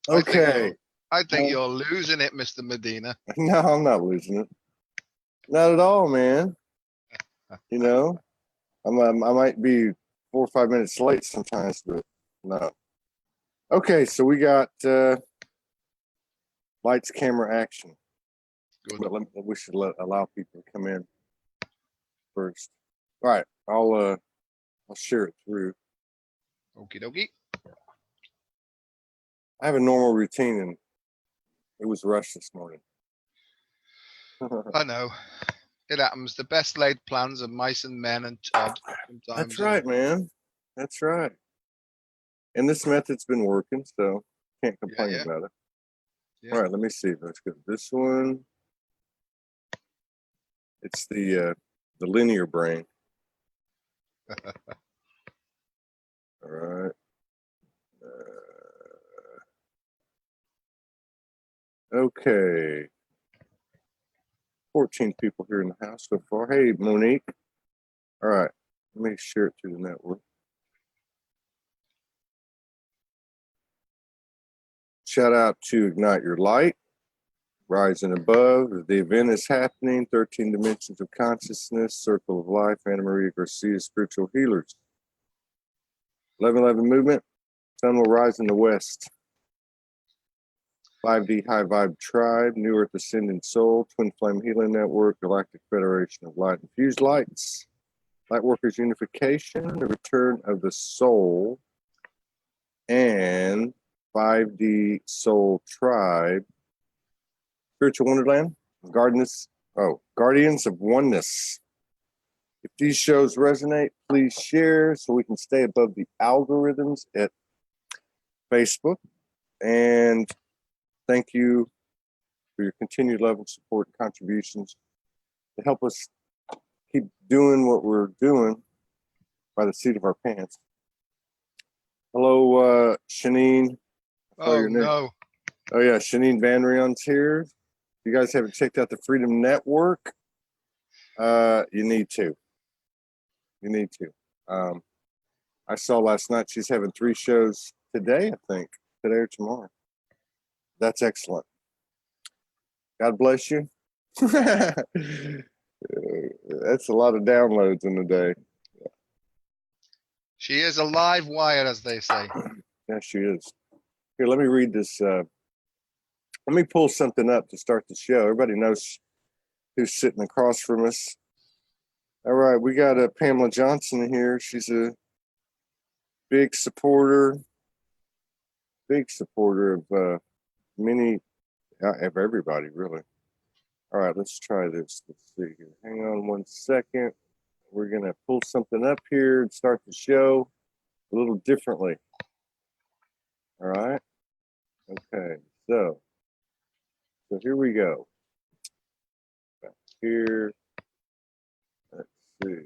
I think Okay. you're losing it, Mr. Medina. No, I'm not losing it. Not at all, man. You know, I might be 4 or 5 minutes late sometimes, but no. Okay, so we got lights, camera, action. Good. But we should allow people to come in first. All right, I'll share it through. Okie dokie. I have a normal routine, and it was rushed this morning. I know. It happens. The best laid plans of mice and men and Todd. That's right, man. That's right. And this method's been working, so can't complain about it. Yeah. All right, let me see. Let's go. This one. It's the linear brain. All right. Okay. 14 people here in the house so far. Hey, Monique. All right. Let me share it to the network. Shout out to Ignite Your Light, Rising Above. The event is happening. 13 Dimensions of Consciousness, Circle of Life, Anna Maria Garcia, Spiritual Healers. 1111 Movement. Sun will rise in the west. 5D High Vibe Tribe, New Earth Ascending Soul, Twin Flame Healing Network, Galactic Federation of Light Infused Lights, Lightworkers Unification, the Return of the Soul, and 5D Soul Tribe, Spiritual Wonderland, Guardians of Oneness. If these shows resonate, please share so we can stay above the algorithms at Facebook. And thank you for your continued love and support and contributions to help us keep doing what we're doing by the seat of our pants. Hello, Shanine. Oh, no. Oh, yeah, Shanine Van Rion's here. If you guys haven't checked out the Freedom Network, you need to. You need to. I saw last night she's having 3 shows today, I think. Today or tomorrow. That's excellent. God bless you. That's a lot of downloads in a day. Yeah. She is a live wire, as they say. Yeah, she is. Here, let me read this. Let me pull something up to start the show. Everybody knows who's sitting across from us. All right, we got Pamela Johnson here. She's a big supporter of many, of everybody, really. All right, let's try this. Let's see here. Hang on one second. We're going to pull something up here and start the show a little differently. All right. Okay, so here we go. Back here. Let's see.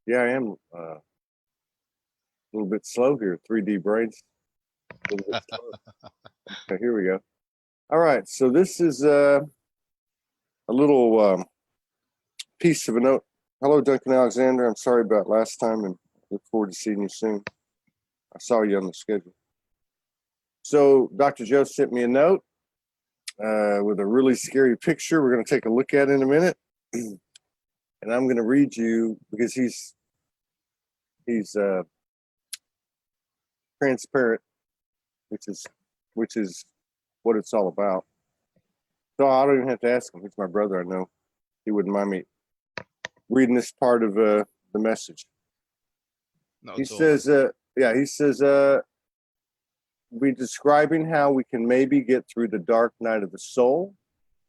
Yeah, I am a little bit slow here. 3D brains. A little bit slow. Okay, here we go. All right, so this is a little piece of a note. Hello, Duncan Alexander. I'm sorry about last time and look forward to seeing you soon. I saw you on the schedule. So Dr. Joe sent me a note with a really scary picture. We're going to take a look at it in a minute. And I'm going to read you because he's transparent, which is what it's all about. So I don't even have to ask him. He's my brother. I know he wouldn't mind me reading this part of the message. He says, we're describing how we can maybe get through the dark night of the soul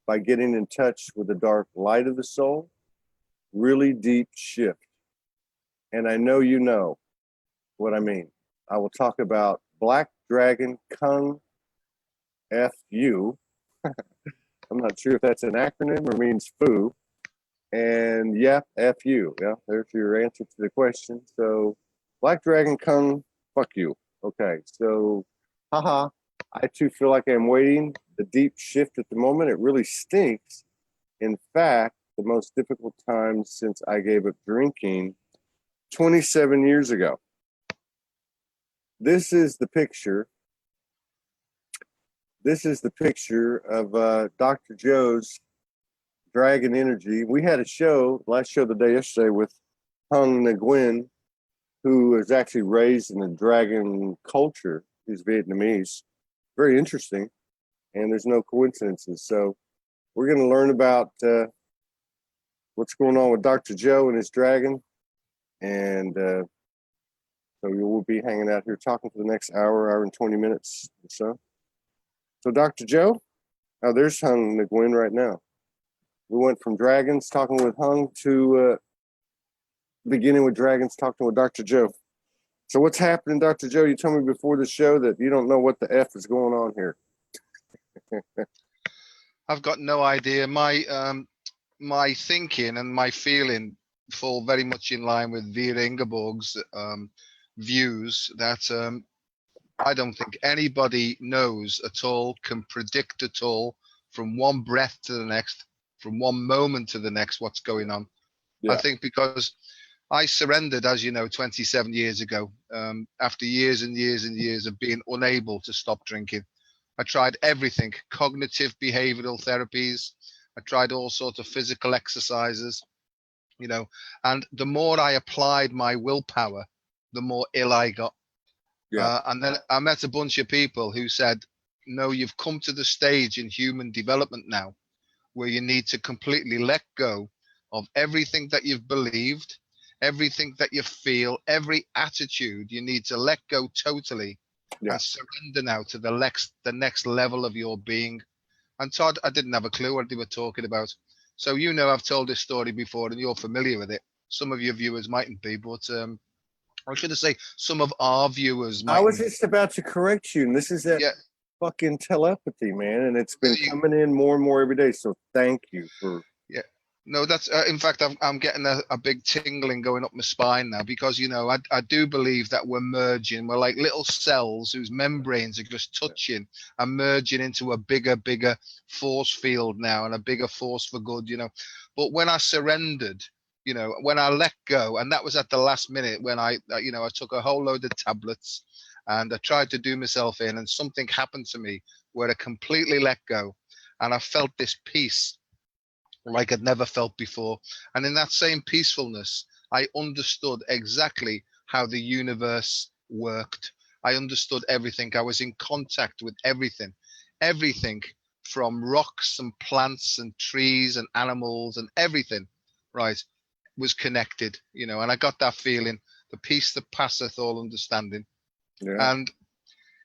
by getting in touch with the dark light of the soul. Really deep shift. And I know you know what I mean. I will talk about Black Dragon Kung FU. I'm not sure if that's an acronym or means foo. And yeah, FU. Yeah, there's your answer to the question. So Black Dragon Kung, fuck you. Okay, so haha. I too feel like I'm waiting the deep shift at the moment. It really stinks. In fact, the most difficult time since I gave up drinking 27 years ago. This is the picture this is the picture of Dr. Joe's Dragon Energy. We had a show, last show the day yesterday, with Hung Nguyen, who is actually raised in the dragon culture. He's Vietnamese. Very interesting. And there's no coincidences. So we're going to learn about what's going on with Dr. Joe and his dragon. And so we'll be hanging out here talking for the next hour and 20 minutes or so. So Dr. Joe, there's Hung Nguyen right now. We went from dragons talking with Hung to beginning with dragons talking with Dr. Joe. So what's happening, Dr. Joe? You told me before the show that you don't know what the F is going on here. I've got no idea. My thinking and my feeling fall very much in line with Vera Ingeborg's views that I don't think anybody knows at all, can predict at all, from one breath to the next, from one moment to the next, what's going on. Yeah. I think because I surrendered, as you know, 27 years ago, after years and years and years of being unable to stop drinking. I tried everything, cognitive behavioral therapies. I tried all sorts of physical exercises, you know, and the more I applied my willpower, the more ill I got. Yeah. And then I met a bunch of people who said, no, you've come to the stage in human development now where you need to completely let go of everything that you've believed, everything that you feel, every attitude. You need to let go totally and surrender now to the next level of your being. And Todd, I didn't have a clue what they were talking about. So, you know, I've told this story before and you're familiar with it. Some of your viewers mightn't be, but or should I say some of our viewers might. I was just about to correct you. And this is that fucking telepathy, man. And it's been coming in more and more every day. So thank you for. Yeah. No, that's in fact, I'm getting a big tingling going up my spine now because, you know, I do believe that we're merging. We're like little cells whose membranes are just touching and merging into a bigger force field now and a bigger force for good, you know. But when I surrendered, you know, when I let go, and that was at the last minute when I took a whole load of tablets and I tried to do myself in, and something happened to me where I completely let go and I felt this peace like I'd never felt before. And in that same peacefulness, I understood exactly how the universe worked. I understood everything. I was in contact with everything from rocks and plants and trees and animals and everything, right, was connected, you know, and I got that feeling, the peace that passeth all understanding. Yeah. And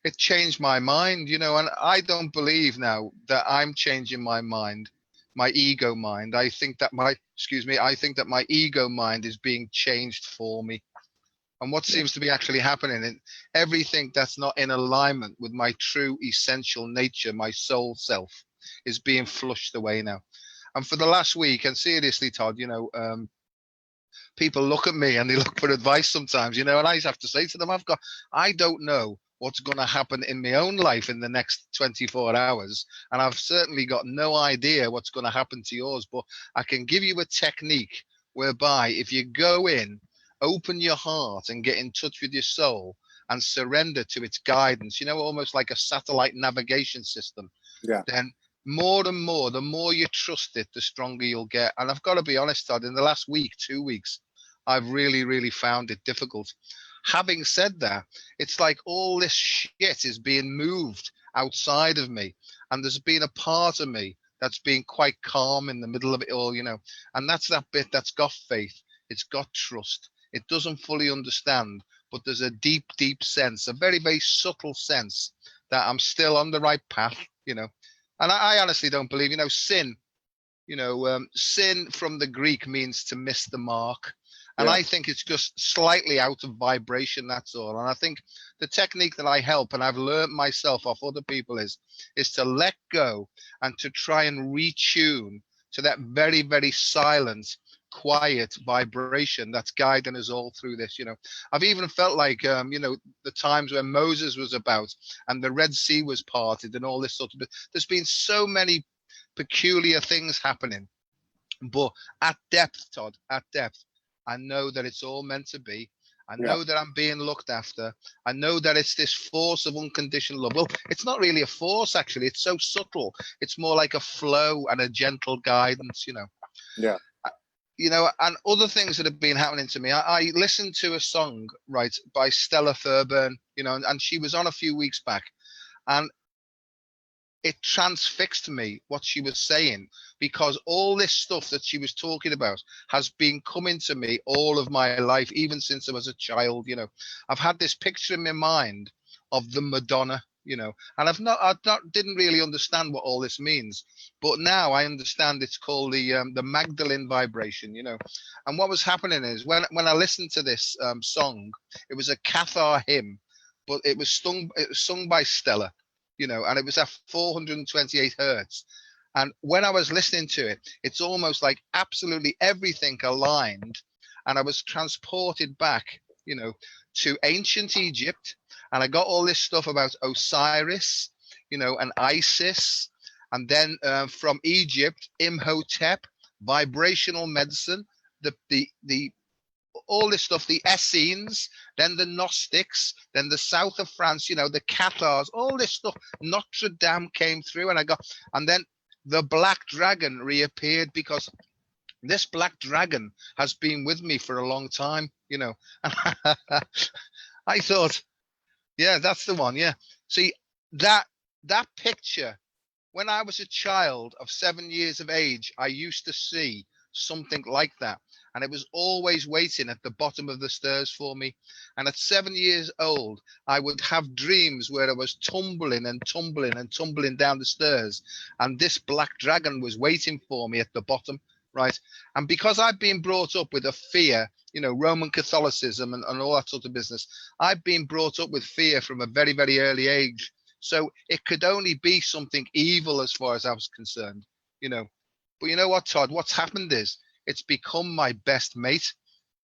it changed my mind, you know, and I don't believe now that I'm changing my mind, my ego mind. I think that my ego mind is being changed for me. And what seems to be actually happening, in everything that's not in alignment with my true essential nature, my soul self, is being flushed away now. And for the last week, and seriously, Todd, you know, people look at me and they look for advice sometimes, you know, and I have to say to them, I don't know what's going to happen in my own life in the next 24 hours. And I've certainly got no idea what's going to happen to yours, but I can give you a technique whereby if you go in, open your heart and get in touch with your soul and surrender to its guidance, you know, almost like a satellite navigation system, then more and more, the more you trust it, the stronger you'll get. And I've got to be honest, Todd, in the last week, 2 weeks, I've really, really found it difficult. Having said that, it's like all this shit is being moved outside of me. And there's been a part of me that's been quite calm in the middle of it all, you know. And that's that bit that's got faith. It's got trust. It doesn't fully understand, but there's a deep, deep sense, a very, very subtle sense that I'm still on the right path, you know. And I honestly don't believe, you know, sin, sin from the Greek means to miss the mark. And I think it's just slightly out of vibration, that's all. And I think the technique that I help, and I've learned myself off other people, is to let go and to try and retune to that very, very silent, quiet vibration that's guiding us all through this, you know. I've even felt like, you know, the times when Moses was about and the Red Sea was parted and all this sort of, there's been so many peculiar things happening. But at depth, Todd, at depth, I know that it's all meant to be. I Yeah. know that I'm being looked after. I know that it's this force of unconditional love. Well, it's not really a force, actually. It's so subtle. It's more like a flow and a gentle guidance, you know. Yeah. You know, and other things that have been happening to me. I listened to a song, right, by Stella Thurburn, you know, and she was on a few weeks back, and it transfixed me what she was saying, because all this stuff that she was talking about has been coming to me all of my life, even since I was a child. You know, I've had this picture in my mind of the Madonna, you know, and I didn't really understand what all this means, but now I understand. It's called the Magdalene vibration, you know. And what was happening is, when I listened to this song, it was a Cathar hymn, but it was sung by Stella, you know, and it was at 428 hertz. And when I was listening to it, it's almost like absolutely everything aligned, and I was transported back, you know, to ancient Egypt, and I got all this stuff about Osiris, you know, and Isis, and then from Egypt, Imhotep, vibrational medicine, the all this stuff, the Essenes, then the Gnostics, then the south of France, you know, the Cathars, all this stuff. Notre Dame came through, and then the Black Dragon reappeared, because this Black Dragon has been with me for a long time, you know. I thought, yeah, that's the one. Yeah. See, that picture, when I was a child of 7 years of age, I used to see something like that. And it was always waiting at the bottom of the stairs for me. And at 7 years old, I would have dreams where I was tumbling and tumbling and tumbling down the stairs. And this black dragon was waiting for me at the bottom, right? And because I've been brought up with a fear, you know, Roman Catholicism and all that sort of business, I've been brought up with fear from a very, very early age. So it could only be something evil as far as I was concerned, you know. But you know what, Todd? What's happened is it's become my best mate.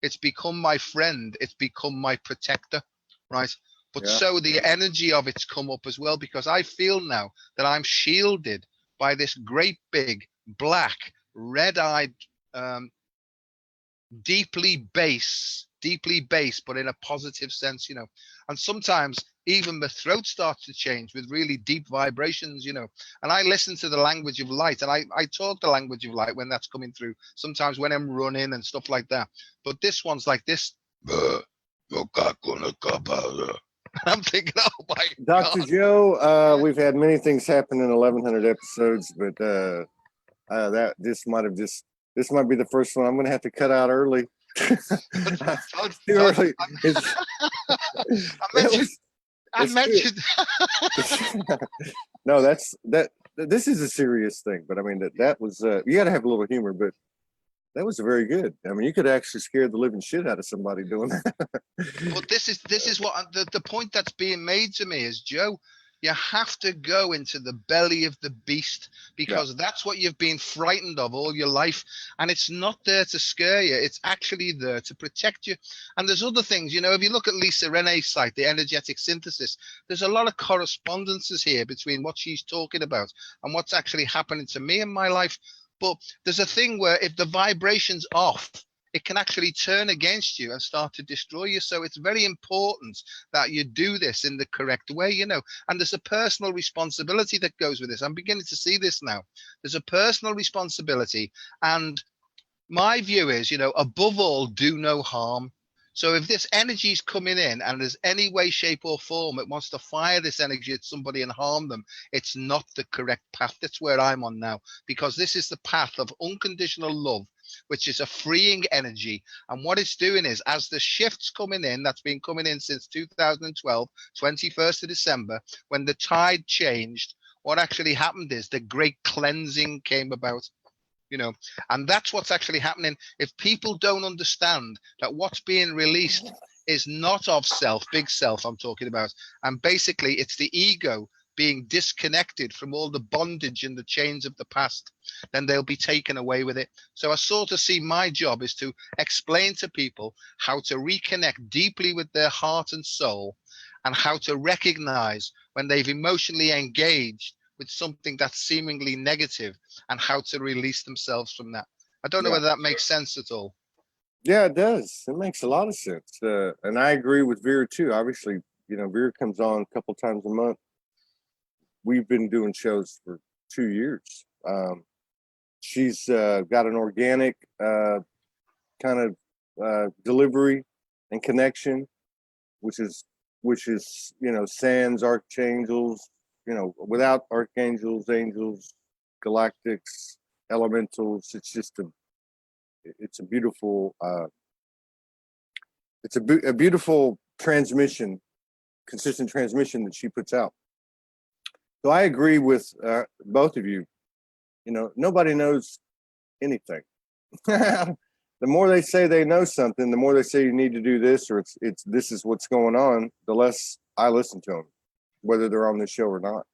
It's become my friend. It's become my protector, right? But Yeah. so the energy of it's come up as well, because I feel now that I'm shielded by this great big black red-eyed um, deeply bass, but in a positive sense, you know. And sometimes even the throat starts to change with really deep vibrations, you know. And I listen to the language of light, and I talk the language of light when that's coming through, sometimes when I'm running and stuff like that. But this one's like this. I'm thinking, oh my Dr. God. Joe, we've had many things happen in 1100 episodes, but that this might be the first one I'm going to have to cut out early. Todd, Too early. I mentioned No, this is a serious thing, but I mean that was you got to have a little humor, but that was very good. I mean, you could actually scare the living shit out of somebody doing that. But this is what the point that's being made to me is, Joe, you have to go into the belly of the beast, because that's what you've been frightened of all your life. And it's not there to scare you. It's actually there to protect you. And there's other things, you know, if you look at Lisa Renee's site, the energetic synthesis, there's a lot of correspondences here between what she's talking about and what's actually happening to me in my life. But there's a thing where if the vibration's off, it can actually turn against you and start to destroy you. So it's very important that you do this in the correct way, you know. And there's a personal responsibility that goes with this. I'm beginning to see this now. There's a personal responsibility. And my view is, you know, above all, do no harm. So if this energy is coming in and there's any way, shape, or form it wants to fire this energy at somebody and harm them, it's not the correct path. That's where I'm on now, because this is the path of unconditional love, which is a freeing energy. And what it's doing is, as the shifts coming in, that's been coming in since 2012, 21st of December, when the tide changed, what actually happened is the great cleansing came about, you know. And that's what's actually happening. If people don't understand that what's being released is not of self, big self I'm talking about, and basically it's the ego being disconnected from all the bondage and the chains of the past, then they'll be taken away with it. So I sort of see my job is to explain to people how to reconnect deeply with their heart and soul, and how to recognize when they've emotionally engaged with something that's seemingly negative, and how to release themselves from that. I don't know whether that makes sense at all. Yeah, it does. It makes a lot of sense. And I agree with Vera too. Obviously, Vera comes on a couple times a month. We've been doing shows for 2 years. She's got an organic kind of delivery and connection, which is sans archangels, without archangels, angels, galactics, elementals. It's a beautiful a beautiful transmission, consistent transmission that she puts out. So I agree with both of you. Nobody knows anything. The more they say they know something, the more they say you need to do this, or it's this is what's going on, the less I listen to them, whether they're on the show or not.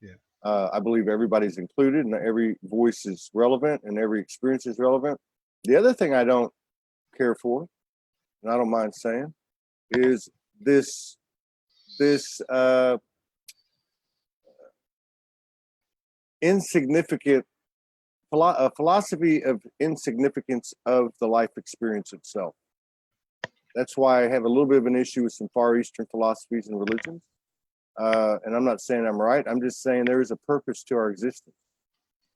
Yeah. I believe everybody's included, and every voice is relevant, and every experience is relevant. The other thing I don't care for, and I don't mind saying, is this insignificant philosophy of insignificance of the life experience itself. That's why I have a little bit of an issue with some Far Eastern philosophies and religions. And I'm not saying I'm right. I'm just saying there is a purpose to our existence.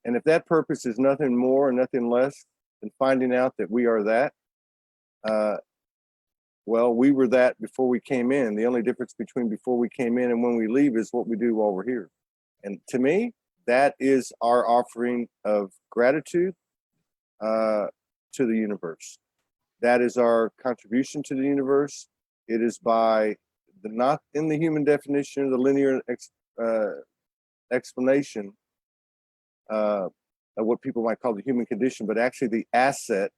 And if that purpose is nothing more and nothing less than finding out that we are that, well, we were that before we came in. The only difference between before we came in and when we leave is what we do while we're here. And to me, that is our offering of gratitude to the universe. That is our contribution to the universe. It is by not in the human definition, the linear explanation of what people might call the human condition, but actually the asset,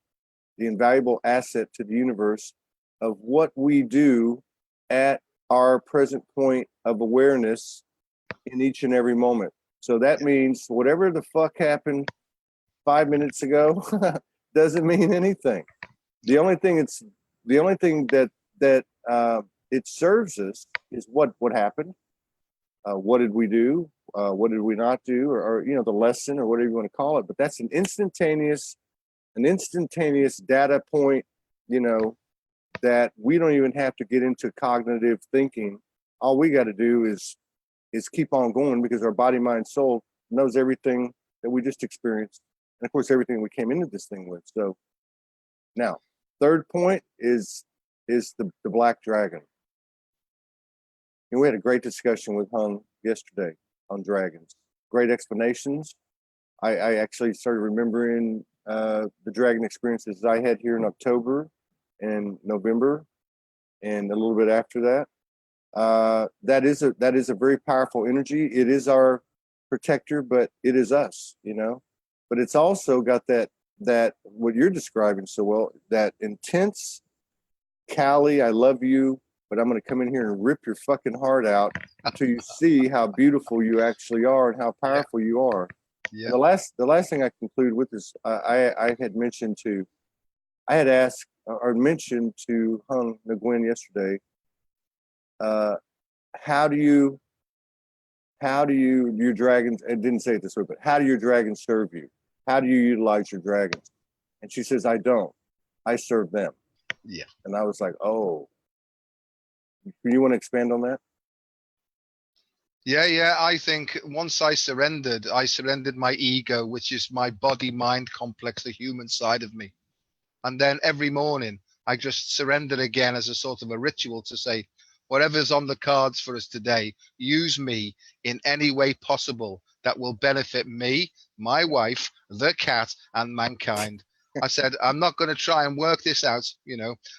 the invaluable asset to the universe of what we do at our present point of awareness in each and every moment. So that means whatever the fuck happened 5 minutes ago doesn't mean anything. The only thing that it serves us is what happened. What did we do? What did we not do? Or the lesson, or whatever you want to call it. But that's an instantaneous data point, that we don't even have to get into cognitive thinking. All we got to do is keep on going, because our body, mind, soul knows everything that we just experienced, and of course everything we came into this thing with. So now, third point is the black dragon. And we had a great discussion with Hung yesterday on dragons. Great explanations. I actually started remembering the dragon experiences I had here in October and November, and a little bit after that. That is a very powerful energy. It is our protector, but it is us, But it's also got that what you're describing so well, that intense Callie, I love you, but I'm going to come in here and rip your fucking heart out until you see how beautiful you actually are and how powerful you are. Yeah. The last thing I conclude with is I had asked or mentioned to Hung Nguyen yesterday, how do your dragons, I didn't say it this way, but how do your dragons serve you? How do you utilize your dragons? And she says, I don't. I serve them. Yeah. And I was like, oh. Do you want to expand on that? Yeah. I think once I surrendered my ego, which is my body-mind complex, the human side of me. And then every morning, I just surrendered again as a sort of a ritual to say, whatever's on the cards for us today, use me in any way possible that will benefit me, my wife, the cat, and mankind. I said, I'm not going to try and work this out,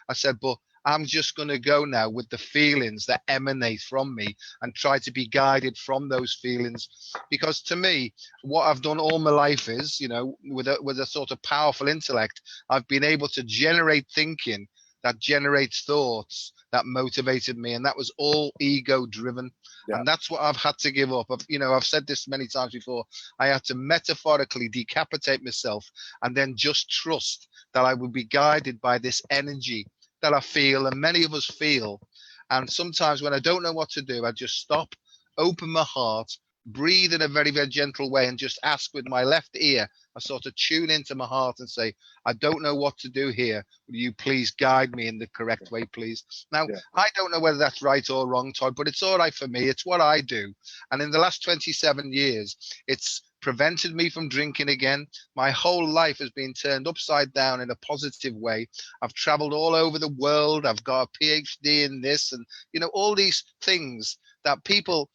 I said, but I'm just going to go now with the feelings that emanate from me and try to be guided from those feelings. Because to me, what I've done all my life is, with a sort of powerful intellect, I've been able to generate thinking that generates thoughts that motivated me. And that was all ego driven. Yeah. And that's what I've had to give up. I've said this many times before. I had to metaphorically decapitate myself and then just trust that I would be guided by this energy that I feel, and many of us feel. And sometimes when I don't know what to do, I just stop, open my heart, breathe in a very, very gentle way and just ask with my left ear. I sort of tune into my heart and say, I don't know what to do here. Will you please guide me in the correct way, please? Now, I don't know whether that's right or wrong, Todd, but it's all right for me. It's what I do. And in the last 27 years, it's prevented me from drinking again. My whole life has been turned upside down in a positive way. I've traveled all over the world. I've got a PhD in this and, you know, all these things that people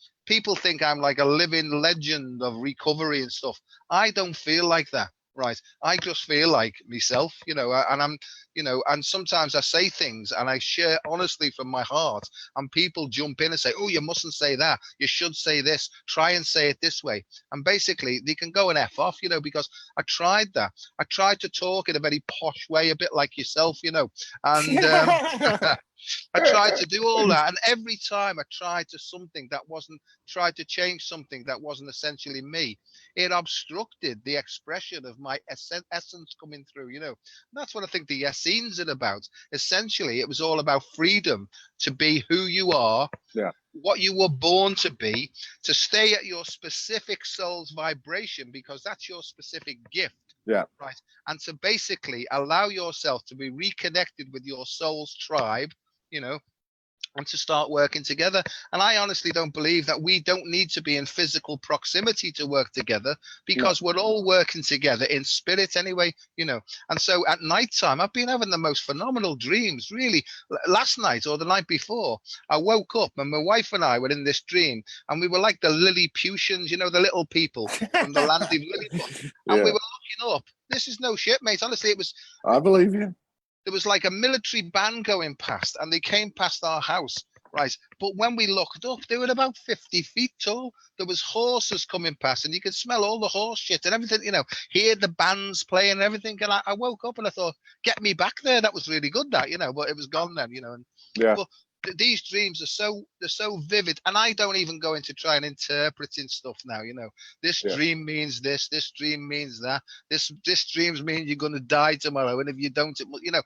think I'm like a living legend of recovery and stuff. I don't feel like that. Right. I just feel like myself, you know, and I'm, you know, and sometimes I say things and I share honestly from my heart and people jump in and say, oh, you mustn't say that. You should say this. Try and say it this way. And basically they can go and F off, you know, because I tried that. I tried to talk in a very posh way, a bit like yourself, you know, and I tried to do all that, and every time I tried tried to change something that wasn't essentially me, it obstructed the expression of my essence coming through. You know, and that's what I think the Essenes are about. Essentially, it was all about freedom to be who you are, what you were born to be, to stay at your specific soul's vibration because that's your specific gift. Right. And to basically allow yourself to be reconnected with your soul's tribe, you know, and to start working together. And I honestly don't believe that we don't need to be in physical proximity to work together because we're all working together in spirit anyway, you know. And so at nighttime, I've been having the most phenomenal dreams, really. Last night or the night before, I woke up and my wife and I were in this dream and we were like the Lilliputians, you know, the little people from the land of Lilliput. And we were looking up. This is no shit, mate. Honestly, it was. I believe you. There was like a military band going past and they came past our house, right? But when we looked up, they were about 50 feet tall. There was horses coming past and you could smell all the horse shit and everything, you know, hear the bands playing and everything. And I woke up and I thought, get me back there. That was really good, that, you know, but it was gone then, you know. And, but these dreams are they're so vivid, and I don't even go into try and interpreting stuff now, you know. This dream means this dream means that, this dreams mean you're going to die tomorrow, and if you don't, you know,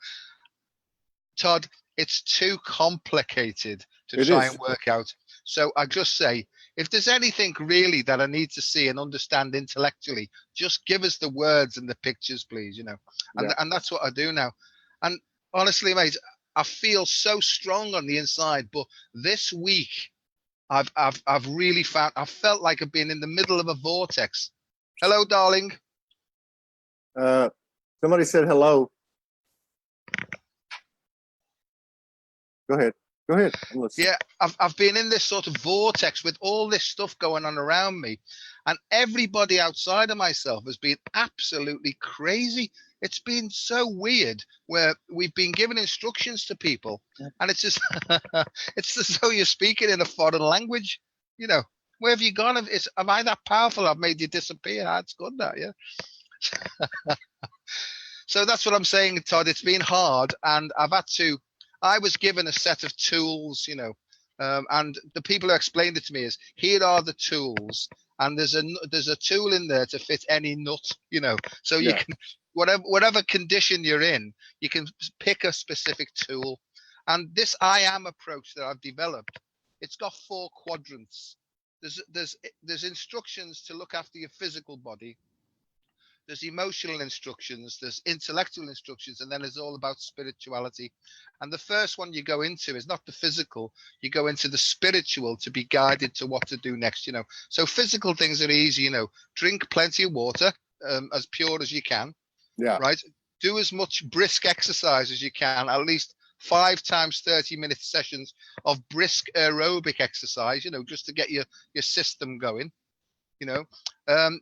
Todd, it's too complicated to try and work out. So I just say, if there's anything really that I need to see and understand intellectually, just give us the words and the pictures, please, you know. And that's what I do now. And honestly, mate, I feel so strong on the inside, but this week I've really I felt like I've been in the middle of a vortex. Hello, darling. Somebody said hello. Go ahead. Yeah, I've been in this sort of vortex with all this stuff going on around me, and everybody outside of myself has been absolutely crazy. It's been so weird where we've been given instructions to people, and it's just it's as though you're speaking in a foreign language. You know, where have you gone? Am I that powerful? I've made you disappear. That's good, that, yeah. So that's what I'm saying, Todd. It's been hard, and I was given a set of tools, you know, and the people who explained it to me is, here are the tools, and there's a tool in there to fit any nut, you know. So you can, whatever condition you're in, you can pick a specific tool. And this I am approach that I've developed, it's got 4 quadrants. There's instructions to look after your physical body. There's emotional instructions, there's intellectual instructions, and then it's all about spirituality. And the first one you go into is not the physical, you go into the spiritual to be guided to what to do next, you know. So physical things are easy, you know, drink plenty of water, as pure as you can, right? Do as much brisk exercise as you can, at least 5 times 30-minute sessions of brisk aerobic exercise, you know, just to get your system going. You know,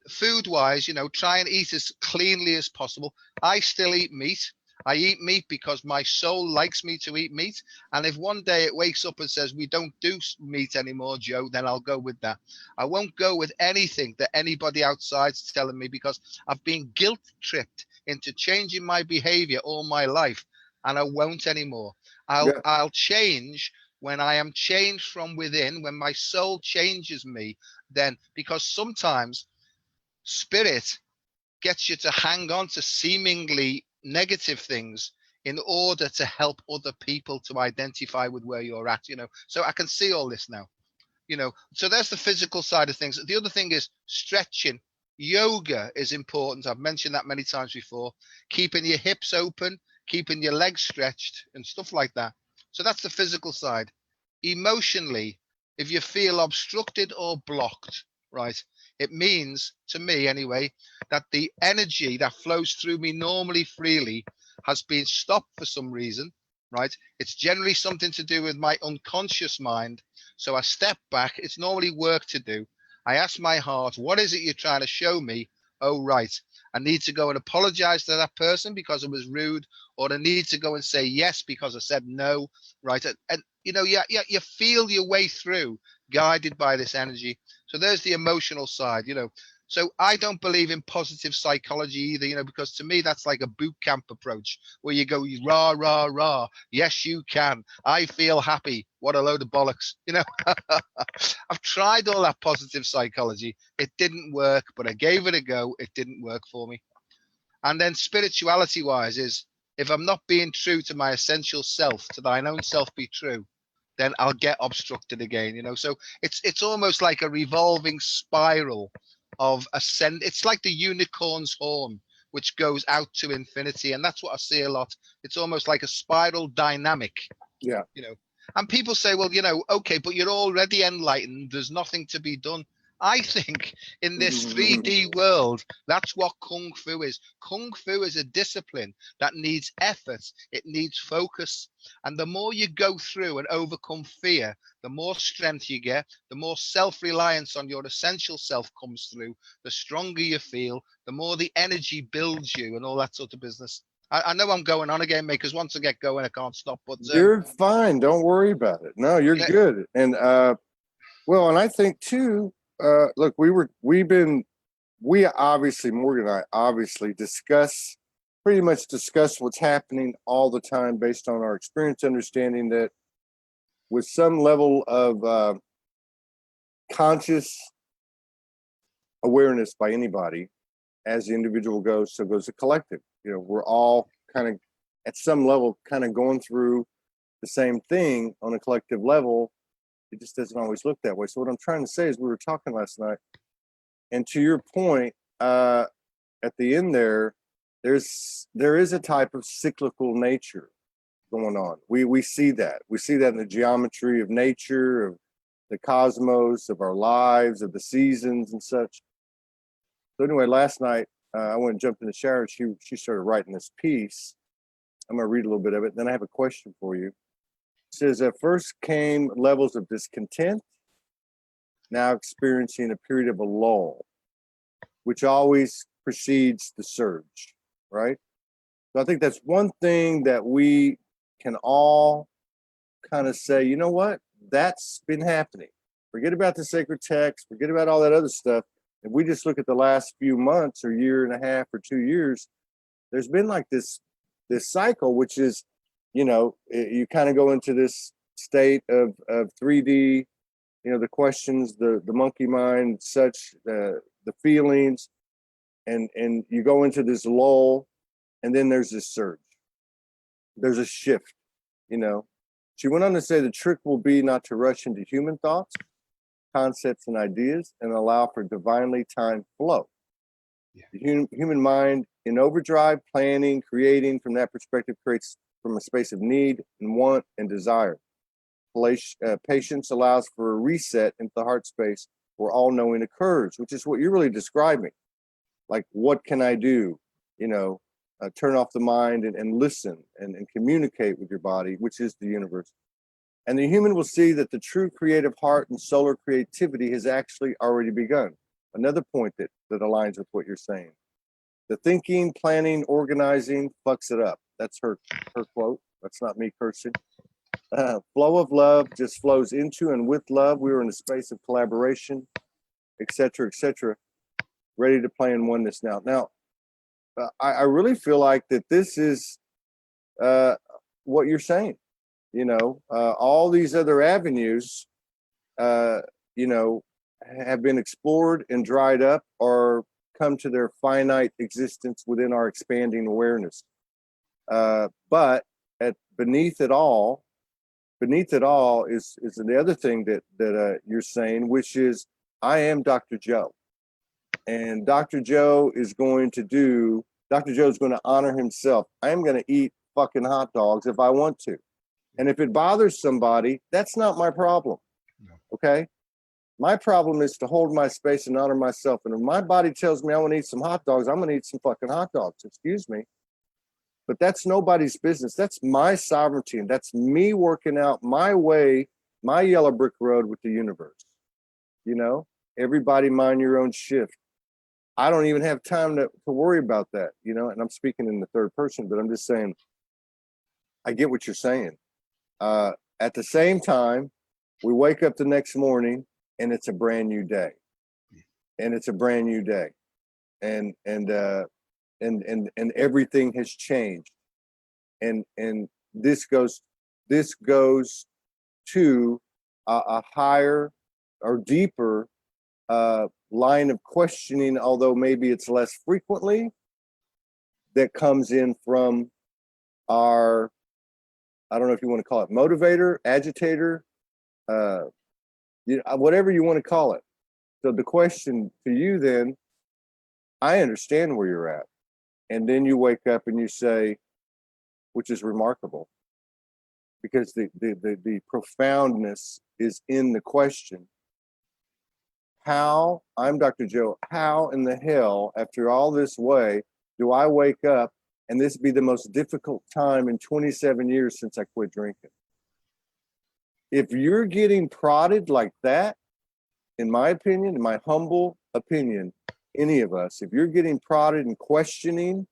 food wise, you know, try and eat as cleanly as possible. I still eat meat. I eat meat because my soul likes me to eat meat. And if one day it wakes up and says, we don't do meat anymore, Joe, then I'll go with that. I won't go with anything that anybody outside's telling me, because I've been guilt tripped into changing my behavior all my life, and I won't anymore. I'll change when I am changed from within, when my soul changes me, then, because sometimes spirit gets you to hang on to seemingly negative things in order to help other people to identify with where you're at, you know. So I can see all this now. So there's the physical side of things. The other thing is stretching. Yoga is important. I've mentioned that many times before. Keeping your hips open, keeping your legs stretched, and stuff like that. So that's the physical side. Emotionally, if you feel obstructed or blocked, right, it means, to me anyway, that the energy that flows through me normally freely has been stopped for some reason, right? It's generally something to do with my unconscious mind. So I step back. It's normally work to do. I ask my heart, what is it you're trying to show me? Oh, right. I need to go and apologize to that person because it was rude, or I need to go and say yes because I said no, right? And you feel your way through, guided by this energy. So there's the emotional side. So I don't believe in positive psychology either, because to me that's like a boot camp approach where you go rah rah rah. Yes, you can. I feel happy. What a load of bollocks. I've tried all that positive psychology. It didn't work, but I gave it a go. It didn't work for me. And then spirituality wise is, if I'm not being true to my essential self, to thine own self be true, then I'll get obstructed again. So it's almost like a revolving spiral of ascend. It's like the unicorn's horn, which goes out to infinity. And that's what I see a lot. It's almost like a spiral dynamic. Yeah. And people say, well, okay, but you're already enlightened. There's nothing to be done. I think in this 3D world, that's what Kung Fu is. Kung Fu is a discipline that needs effort. It needs focus. And the more you go through and overcome fear, the more strength you get, the more self-reliance on your essential self comes through, the stronger you feel, the more the energy builds you and all that sort of business. I know I'm going on again, mate, because once I get going, I can't stop. But you're fine. Don't worry about it. No, you're good. And well, and I think too. Look, we obviously, Morgan and I obviously pretty much discuss what's happening all the time based on our experience, understanding that with some level of conscious awareness by anybody, as the individual goes, so goes the collective. We're all kind of at some level kind of going through the same thing on a collective level. It just doesn't always look that way. So what I'm trying to say is, we were talking last night, and to your point, at the end there is a type of cyclical nature going on. We see that. We see that in the geometry of nature, of the cosmos, of our lives, of the seasons and such. So anyway, last night, I went and jumped in the shower. She started writing this piece. I'm going to read a little bit of it. Then I have a question for you. It says, at first came levels of discontent, now experiencing a period of a lull, which always precedes the surge, right? So I think that's one thing that we can all kind of say, you know what? That's been happening. Forget about the sacred text, forget about all that other stuff. If we just look at the last few months or year and a half or 2 years, there's been like this cycle, which is, you kind of go into this state of 3D, the questions, the monkey mind, such, the feelings, and you go into this lull, and then there's this surge. There's a shift, She went on to say the trick will be not to rush into human thoughts, concepts, and ideas, and allow for divinely timed flow. Yeah. The human mind in overdrive, planning, creating from that perspective creates from a space of need and want and desire. Patience allows for a reset into the heart space where all knowing occurs, which is what you're really describing. Like, what can I do? Turn off the mind and listen and communicate with your body, which is the universe. And the human will see that the true creative heart and solar creativity has actually already begun. Another point that aligns with what you're saying. The thinking, planning, organizing fucks it up. That's her quote. That's not me cursing. Flow of love just flows into and with love. We are in a space of collaboration, etc., ready to play in oneness now. Now, I really feel like that this is what you're saying. All these other avenues, have been explored and dried up or come to their finite existence within our expanding awareness. But beneath it all, beneath it all is the other thing that you're saying, which is I am Dr. Joe, and Dr. Joe is going to honor himself. I am going to eat fucking hot dogs if I want to, and if it bothers somebody, that's not my problem. Okay. My problem is to hold my space and honor myself. And if my body tells me I want to eat some hot dogs, I'm going to eat some fucking hot dogs. Excuse me. But that's nobody's business. That's my sovereignty. And that's me working out my way, my yellow brick road with the universe. You know, everybody mind your own shift. I don't even have time to worry about that, you know, and I'm speaking in the third person, but I'm just saying, I get what you're saying. At the same time, we wake up the next morning and it's a brand new day, and it's a brand new day, and everything has changed, and this goes to a higher or deeper line of questioning, although maybe it's less frequently, that comes in from our, I don't know if you want to call it motivator, agitator, whatever you want to call it. So the question to you then, I understand where you're at. And then you wake up and you say, which is remarkable, because the profoundness is in the question. How, I'm Dr. Joe, how in the hell, after all this way, do I wake up and this be the most difficult time in 27 years since I quit drinking? If you're getting prodded like that, in my opinion, in my humble opinion, any of us, if you're getting prodded and questioning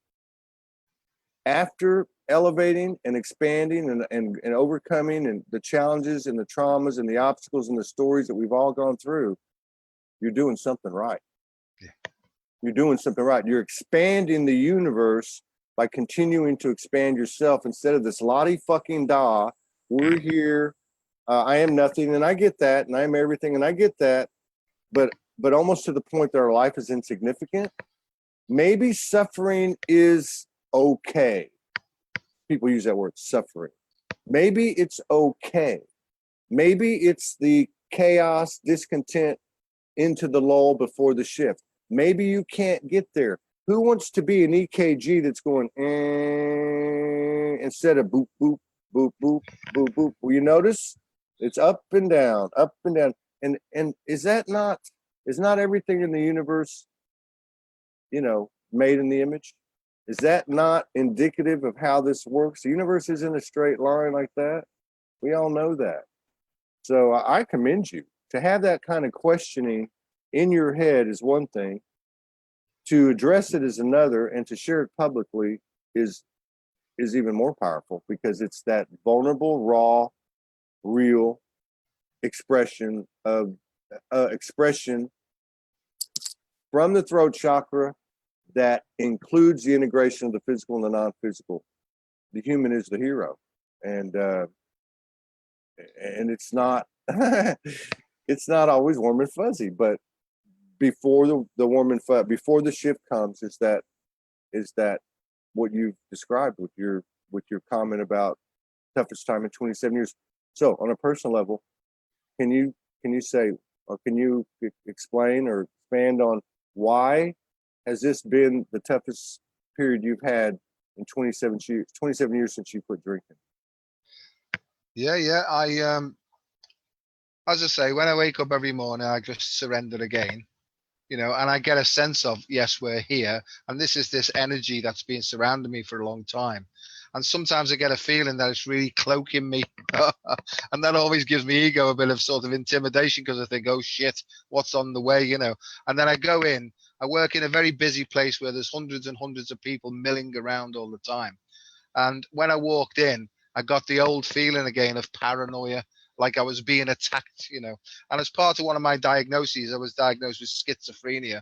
after elevating and expanding and overcoming and the challenges and the traumas and the obstacles and the stories that we've all gone through, you're doing something right. Yeah. You're doing something right. You're expanding the universe by continuing to expand yourself instead of this lottie fucking da. We're here. I am nothing, and I get that, and I am everything, and I get that, but almost to the point that our life is insignificant. Maybe suffering is okay. People use that word, suffering. Maybe it's okay. Maybe it's the chaos, discontent into the lull before the shift. Maybe you can't get there. Who wants to be an EKG that's going instead of boop, boop, boop, boop, boop, boop? Will you notice? It's up and down, up and down. And is not everything in the universe, made in the image? Is that not indicative of how this works? The universe isn't a straight line like that. We all know that. So I commend you. To have that kind of questioning in your head is one thing. To address it is another, and to share it publicly is even more powerful, because it's that vulnerable, raw, real expression from the throat chakra that includes the integration of the physical and the non-physical. The human is the hero, and it's not it's not always warm and fuzzy, but before the warm and fuzzy, before the shift comes, is that what you've described with your comment about toughest time in 27 years. So on a personal level, can you say, or can you explain or expand on why has this been the toughest period you've had in 27 years since you quit drinking? Yeah. I as I say, when I wake up every morning, I just surrender again, and I get a sense of, yes, we're here, and this energy that's been surrounding me for a long time. And sometimes I get a feeling that it's really cloaking me. And that always gives me ego a bit of sort of intimidation, because I think, oh shit, what's on the way, And then I go in, I work in a very busy place where there's hundreds and hundreds of people milling around all the time. And when I walked in, I got the old feeling again of paranoia, like I was being attacked, And as part of one of my diagnoses, I was diagnosed with schizophrenia,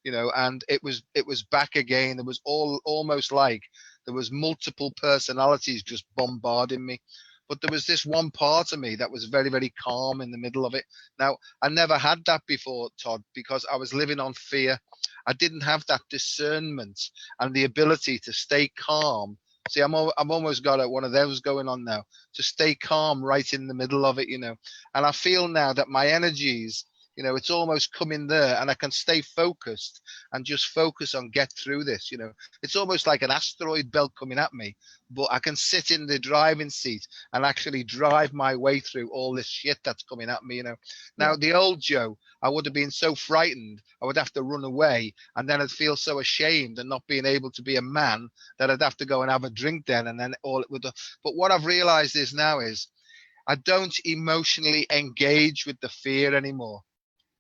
and it was back again. It was almost like there was multiple personalities just bombarding me. But there was this one part of me that was very, very calm in the middle of it. Now, I never had that before, Todd, because I was living on fear. I didn't have that discernment and the ability to stay calm See, I've almost got one of those going on now, to stay calm right in the middle of it, And I feel now that my energies, it's almost coming there, and I can stay focused and just focus on get through this. It's almost like an asteroid belt coming at me, but I can sit in the driving seat and actually drive my way through all this shit that's coming at me. Now, the old Joe, I would have been so frightened, I would have to run away, and then I'd feel so ashamed and not being able to be a man that I'd have to go and have a drink then, and then all it would. But what I've realized is now is I don't emotionally engage with the fear anymore.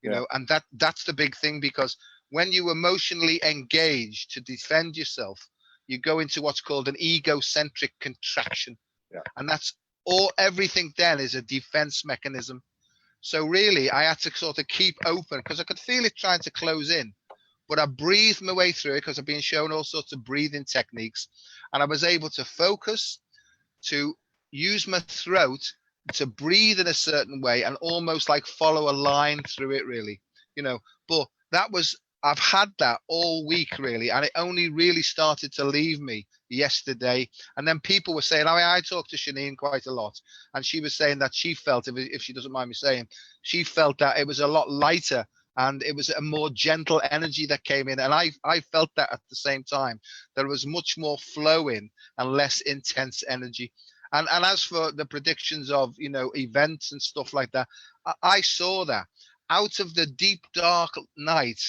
And that's the big thing, because when you emotionally engage to defend yourself, you go into what's called an egocentric contraction. And that's everything then is a defense mechanism. So really, I had to sort of keep open, because I could feel it trying to close in. But I breathed my way through it, because I've been shown all sorts of breathing techniques. And I was able to focus, to use my throat, to breathe in a certain way, and almost like follow a line through it, really. But I've had that all week, really. And it only really started to leave me yesterday. And then people were saying, I talked to Shanine quite a lot, and she was saying that she felt, if she doesn't mind me saying, she felt that it was a lot lighter, and it was a more gentle energy that came in. And I felt that at the same time. There was much more flowing and less intense energy. And as for the predictions of, events and stuff like that, I saw that out of the deep, dark night,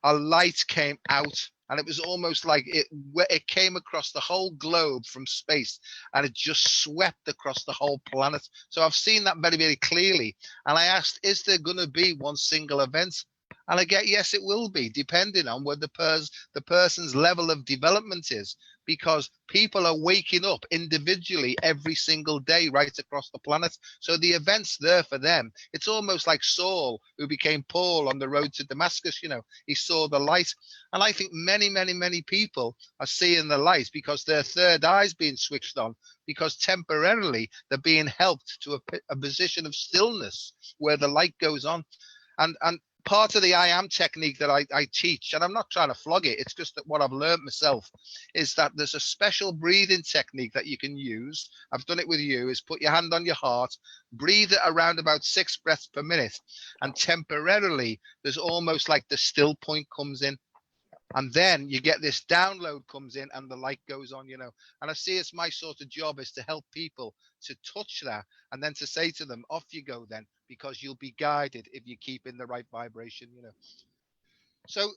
a light came out, and it was almost like it came across the whole globe from space, and it just swept across the whole planet. So I've seen that very, very clearly. And I asked, is there going to be one single event? And I get, yes, it will be, depending on where the person's level of development is, because people are waking up individually every single day right across the planet. So the event's there for them. It's almost like Saul, who became Paul on the road to Damascus. He saw the light. And I think many, many, many people are seeing the light because their third eye's being switched on, because temporarily they're being helped to a position of stillness where the light goes on. And part of the I am technique that I teach, and I'm not trying to flog it, it's just that what I've learned myself is that there's a special breathing technique that you can use. I've done it with you, is put your hand on your heart, breathe it around about 6 breaths per minute, and temporarily there's almost like the still point comes in. And then you get this download comes in, and the light goes on, And I see it's my sort of job is to help people to touch that, and then to say to them, off you go then, because you'll be guided if you keep in the right vibration, So,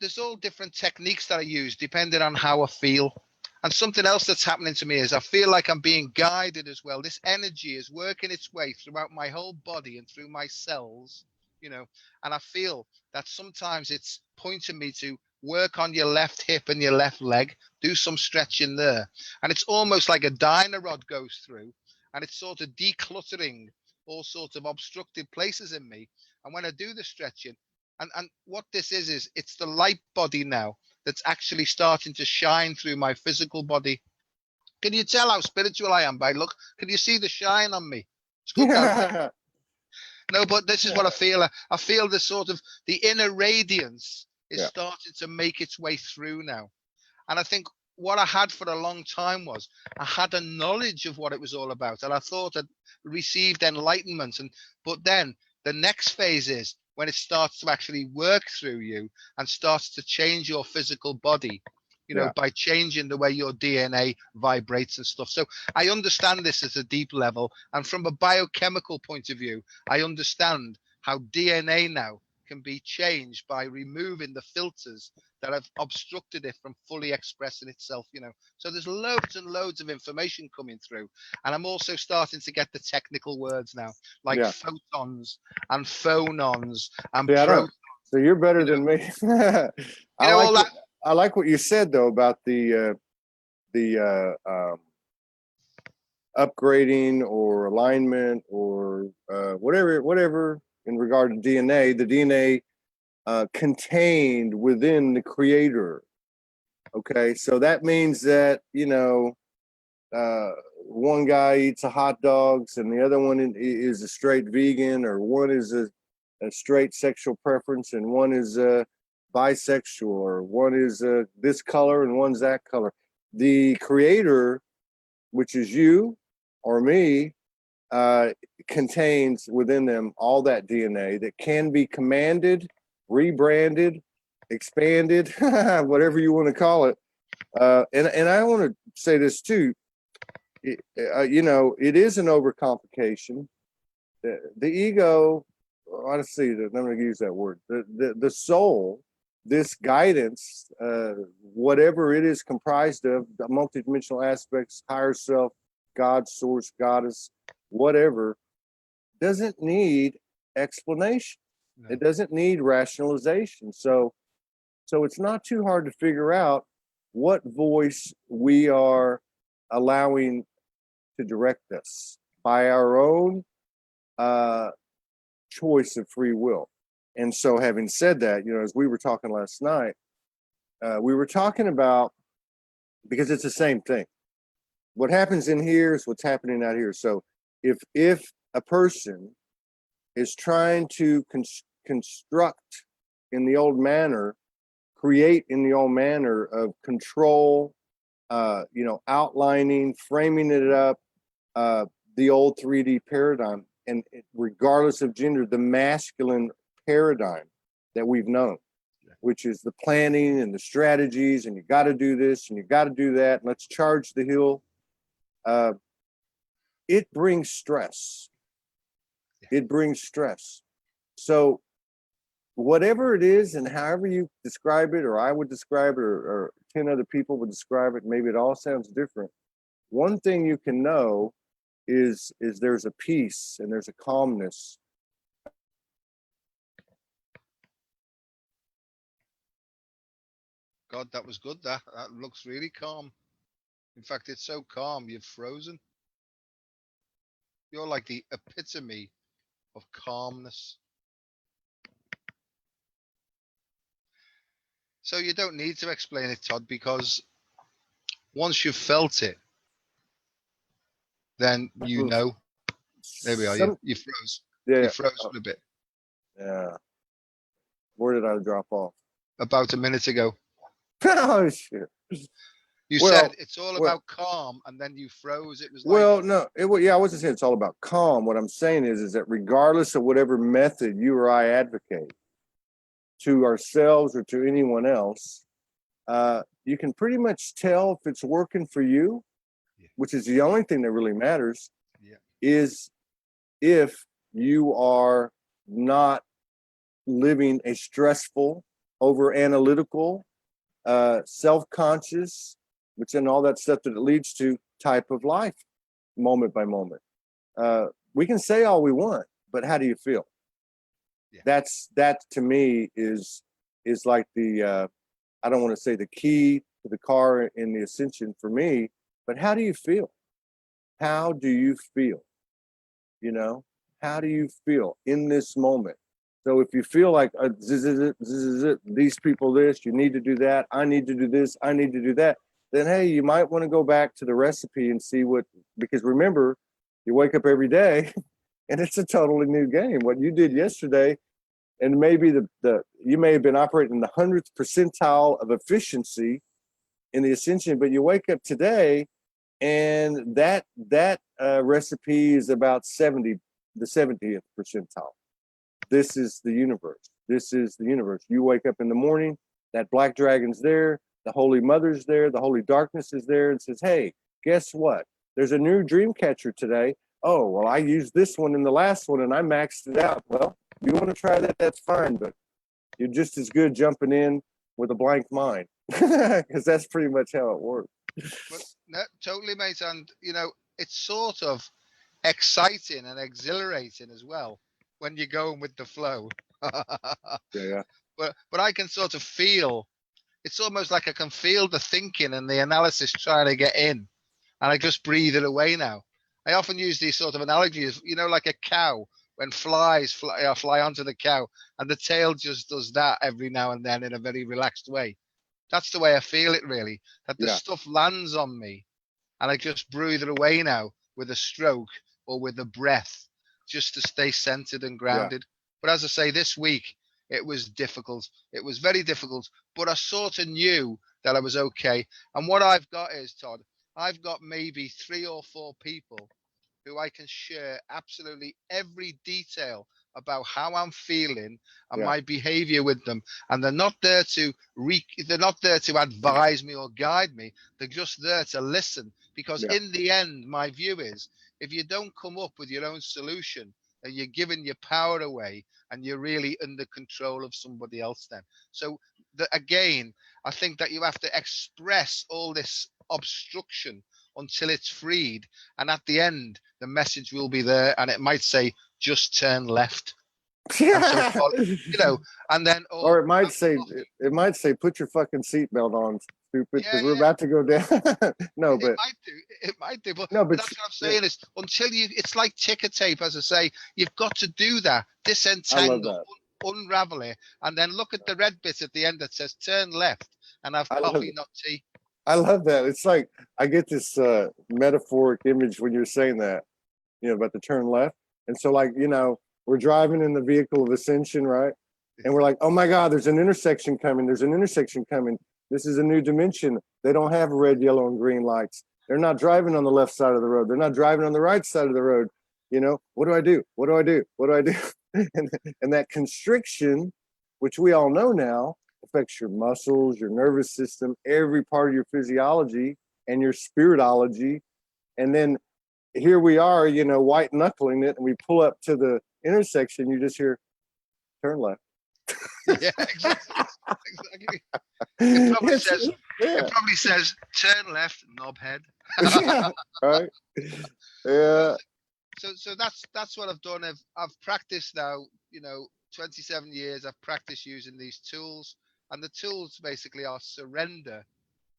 there's all different techniques that I use depending on how I feel. And something else that's happening to me is I feel like I'm being guided as well. This energy is working its way throughout my whole body and through my cells, and I feel that sometimes it's pointing me to work on your left hip and your left leg, do some stretching there. And it's almost like a dyno rod goes through, and it's sort of decluttering all sorts of obstructed places in me. And when I do the stretching, and what this is it's the light body now that's actually starting to shine through my physical body. Can you tell how spiritual I am by look? Can you see the shine on me? It's good. No, but this is what I feel. I feel the sort of the inner radiance is starting to make its way through now. And I think what I had for a long time was I had a knowledge of what it was all about, and I thought I'd received enlightenment. But then the next phase is when it starts to actually work through you and starts to change your physical body, by changing the way your DNA vibrates and stuff. So I understand this at a deep level. And from a biochemical point of view, I understand how DNA now can be changed by removing the filters that have obstructed it from fully expressing itself, So there's loads and loads of information coming through. And I'm also starting to get the technical words now, like photons and phonons and protons. So you're better than me. I like what you said though about the upgrading or alignment or whatever in regard to DNA. The DNA contained within the creator. Okay, so that means that one guy eats a hot dogs and the other one is a straight vegan, or one is a straight sexual preference and one is a bisexual, or one is this color and one's that color. the creator, which is you or me, contains within them all that DNA that can be commanded, rebranded, expanded, whatever you want to call it. And I want to say this too. It is an overcomplication. The ego, honestly, I'm going to use that word. The soul, this guidance, whatever it is comprised of, the multidimensional aspects, higher self, God, source, goddess, whatever, doesn't need explanation. No. It doesn't need rationalization. So it's not too hard to figure out what voice we are allowing to direct us by our own choice of free will. And so having said that, as we were talking last night, we were talking about, because it's the same thing. What happens in here is what's happening out here. So if a person is trying to construct in the old manner, create in the old manner of control, outlining, framing it up, the old 3D paradigm, and regardless of gender, the masculine paradigm that we've known, which is the planning and the strategies, and you got to do this and you got to do that, and let's charge the hill. It brings stress. It brings stress. So whatever it is, and however you describe it, or I would describe it, or 10 other people would describe it, maybe it all sounds different. One thing you can know is there's a peace and there's a calmness. God, that was good. That looks really calm. In fact, it's so calm, you've frozen. You're like the epitome of calmness. So you don't need to explain it, Todd, because once you've felt it, then you know. There we are. You froze. Yeah. You froze for a bit. Yeah. Where did I drop off? About a minute ago. Oh, shit. You said it's all about calm, and then you froze. It was like... I wasn't saying it's all about calm. What I'm saying is that regardless of whatever method you or I advocate to ourselves or to anyone else, you can pretty much tell if it's working for you, which is the only thing that really matters, is if you are not living a stressful, over-analytical, self-conscious, which and all that stuff that it leads to, type of life, moment by moment. We can say all we want, but how do you feel? That to me is like the I don't want to say the key to the car in the ascension for me, but how do you feel? How do you feel? How do you feel in this moment? So if you feel like these people this, you need to do that, I need to do this, I need to do that, then hey, you might want to go back to the recipe and see because remember, you wake up every day and it's a totally new game. What you did yesterday, and maybe you may have been operating in the 100th percentile of efficiency in the ascension, but you wake up today and that recipe is about the 70th percentile. This is the universe. This is the universe. You wake up in the morning, that black dragon's there, the Holy Mother's there, the Holy Darkness is there, and says, hey, guess what? There's a new dream catcher today. Oh, well, I used this one in the last one and I maxed it out. Well, if you want to try that, that's fine, but you're just as good jumping in with a blank mind, because that's pretty much how it works. But no, totally, mate. And, it's sort of exciting and exhilarating as well when you're going with the flow. Yeah. But I can sort of feel, it's almost like I can feel the thinking and the analysis trying to get in, and I just breathe it away now. I often use these sort of analogies, like a cow, when flies fly onto the cow, and the tail just does that every now and then in a very relaxed way. That's the way I feel it, really, that the stuff lands on me, and I just breathe it away now with a stroke or with a breath, just to stay centered and grounded. But as I say, this week, it was difficult. It was very difficult, but I sort of knew that I was okay. And what I've got is, Todd, I've got maybe 3 or 4 people who I can share absolutely every detail about how I'm feeling and Yeah. my behavior with them. And they're not there to advise me or guide me. They're just there to listen. Because Yeah. in the end, my view is, if you don't come up with your own solution, then you're giving your power away and you're really under control of somebody else then. So again, I think that you have to express all this obstruction until it's freed, and at the end the message will be there, and it might say just turn left. And so and then Or it might say put your fucking seatbelt on, stupid, because we're about to go down. No, but it might do, but but that's what I'm saying is, until it's like ticker tape, as I say, you've got to do that, I love disentangle, that. unravel it, and then look at the red bit at the end that says turn left and have I love coffee, it. not tea. I love that. It's like I get this metaphoric image when you're saying that, about the turn left. And so, like, we're driving in the vehicle of ascension, right? And we're like, oh my God, there's an intersection coming. There's an intersection coming. This is a new dimension. They don't have red, yellow, and green lights. They're not driving on the left side of the road. They're not driving on the right side of the road. What do I do? What do I do? What do I do? and that constriction, which we all know now, affects your muscles, your nervous system, every part of your physiology and your spiritology. And then here we are, white knuckling it, and we pull up to the intersection. You just hear, turn left. Yeah, exactly. It probably says turn left, knobhead. Yeah, right. Yeah. So that's what I've done. I've practiced now, 27 years. I've practiced using these tools, and the tools basically are surrender,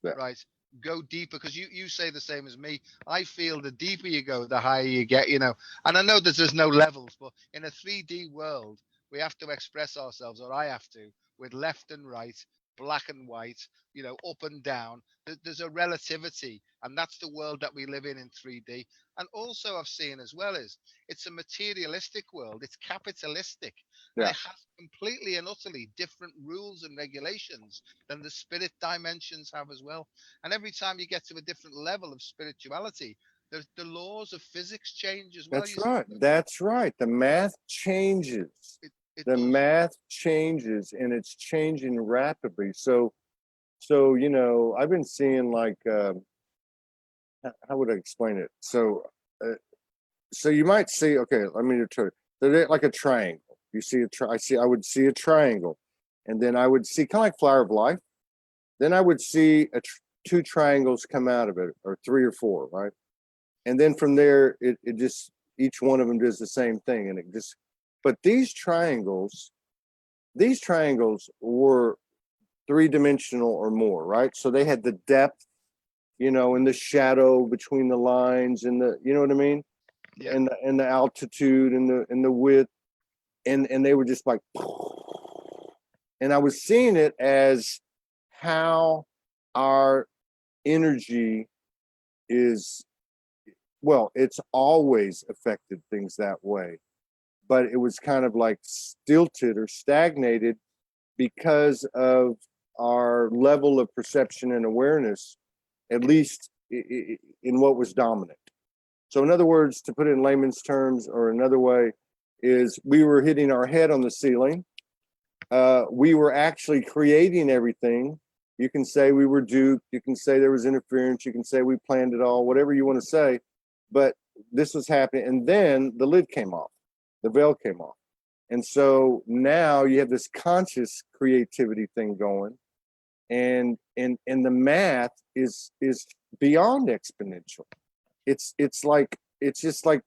right? Go deeper, because you say the same as me. I feel the deeper you go, the higher you get, and I know that there's no levels, but in a 3D world, we have to express ourselves, or I have to, with left and right, black and white, up and down. There's a relativity, and that's the world that we live in 3D. And also I've seen as well is, it's a materialistic world. It's capitalistic. And it has completely and utterly different rules and regulations than the spirit dimensions have as well. And every time you get to a different level of spirituality, the laws of physics change as well. That's right. That's right. The math changes. The math changes, and it's changing rapidly. So I've been seeing, like, how would I explain it? So you might see, okay, let me tell you, they're like a triangle. You see I would see a triangle, and then I would see, kind of like Flower of Life. Then I would see two triangles come out of it, or 3 or 4, right? And then from there, it just, each one of them does the same thing, and it just. But these triangles were 3-dimensional or more, right? So they had the depth, and the shadow between the lines, and the, you know what I mean? Yeah. And the altitude, and the width, and they were just like, and I was seeing it as how our energy is, well, it's always affected things that way, but it was kind of like stilted or stagnated because of our level of perception and awareness, at least in what was dominant. So in other words, to put it in layman's terms, or another way, is we were hitting our head on the ceiling. We were actually creating everything. You can say we were duped. You can say there was interference. You can say we planned it all, whatever you want to say. But this was happening. And then the lid came off. The veil came off. And so now you have this conscious creativity thing going. And the math is beyond exponential. It's just like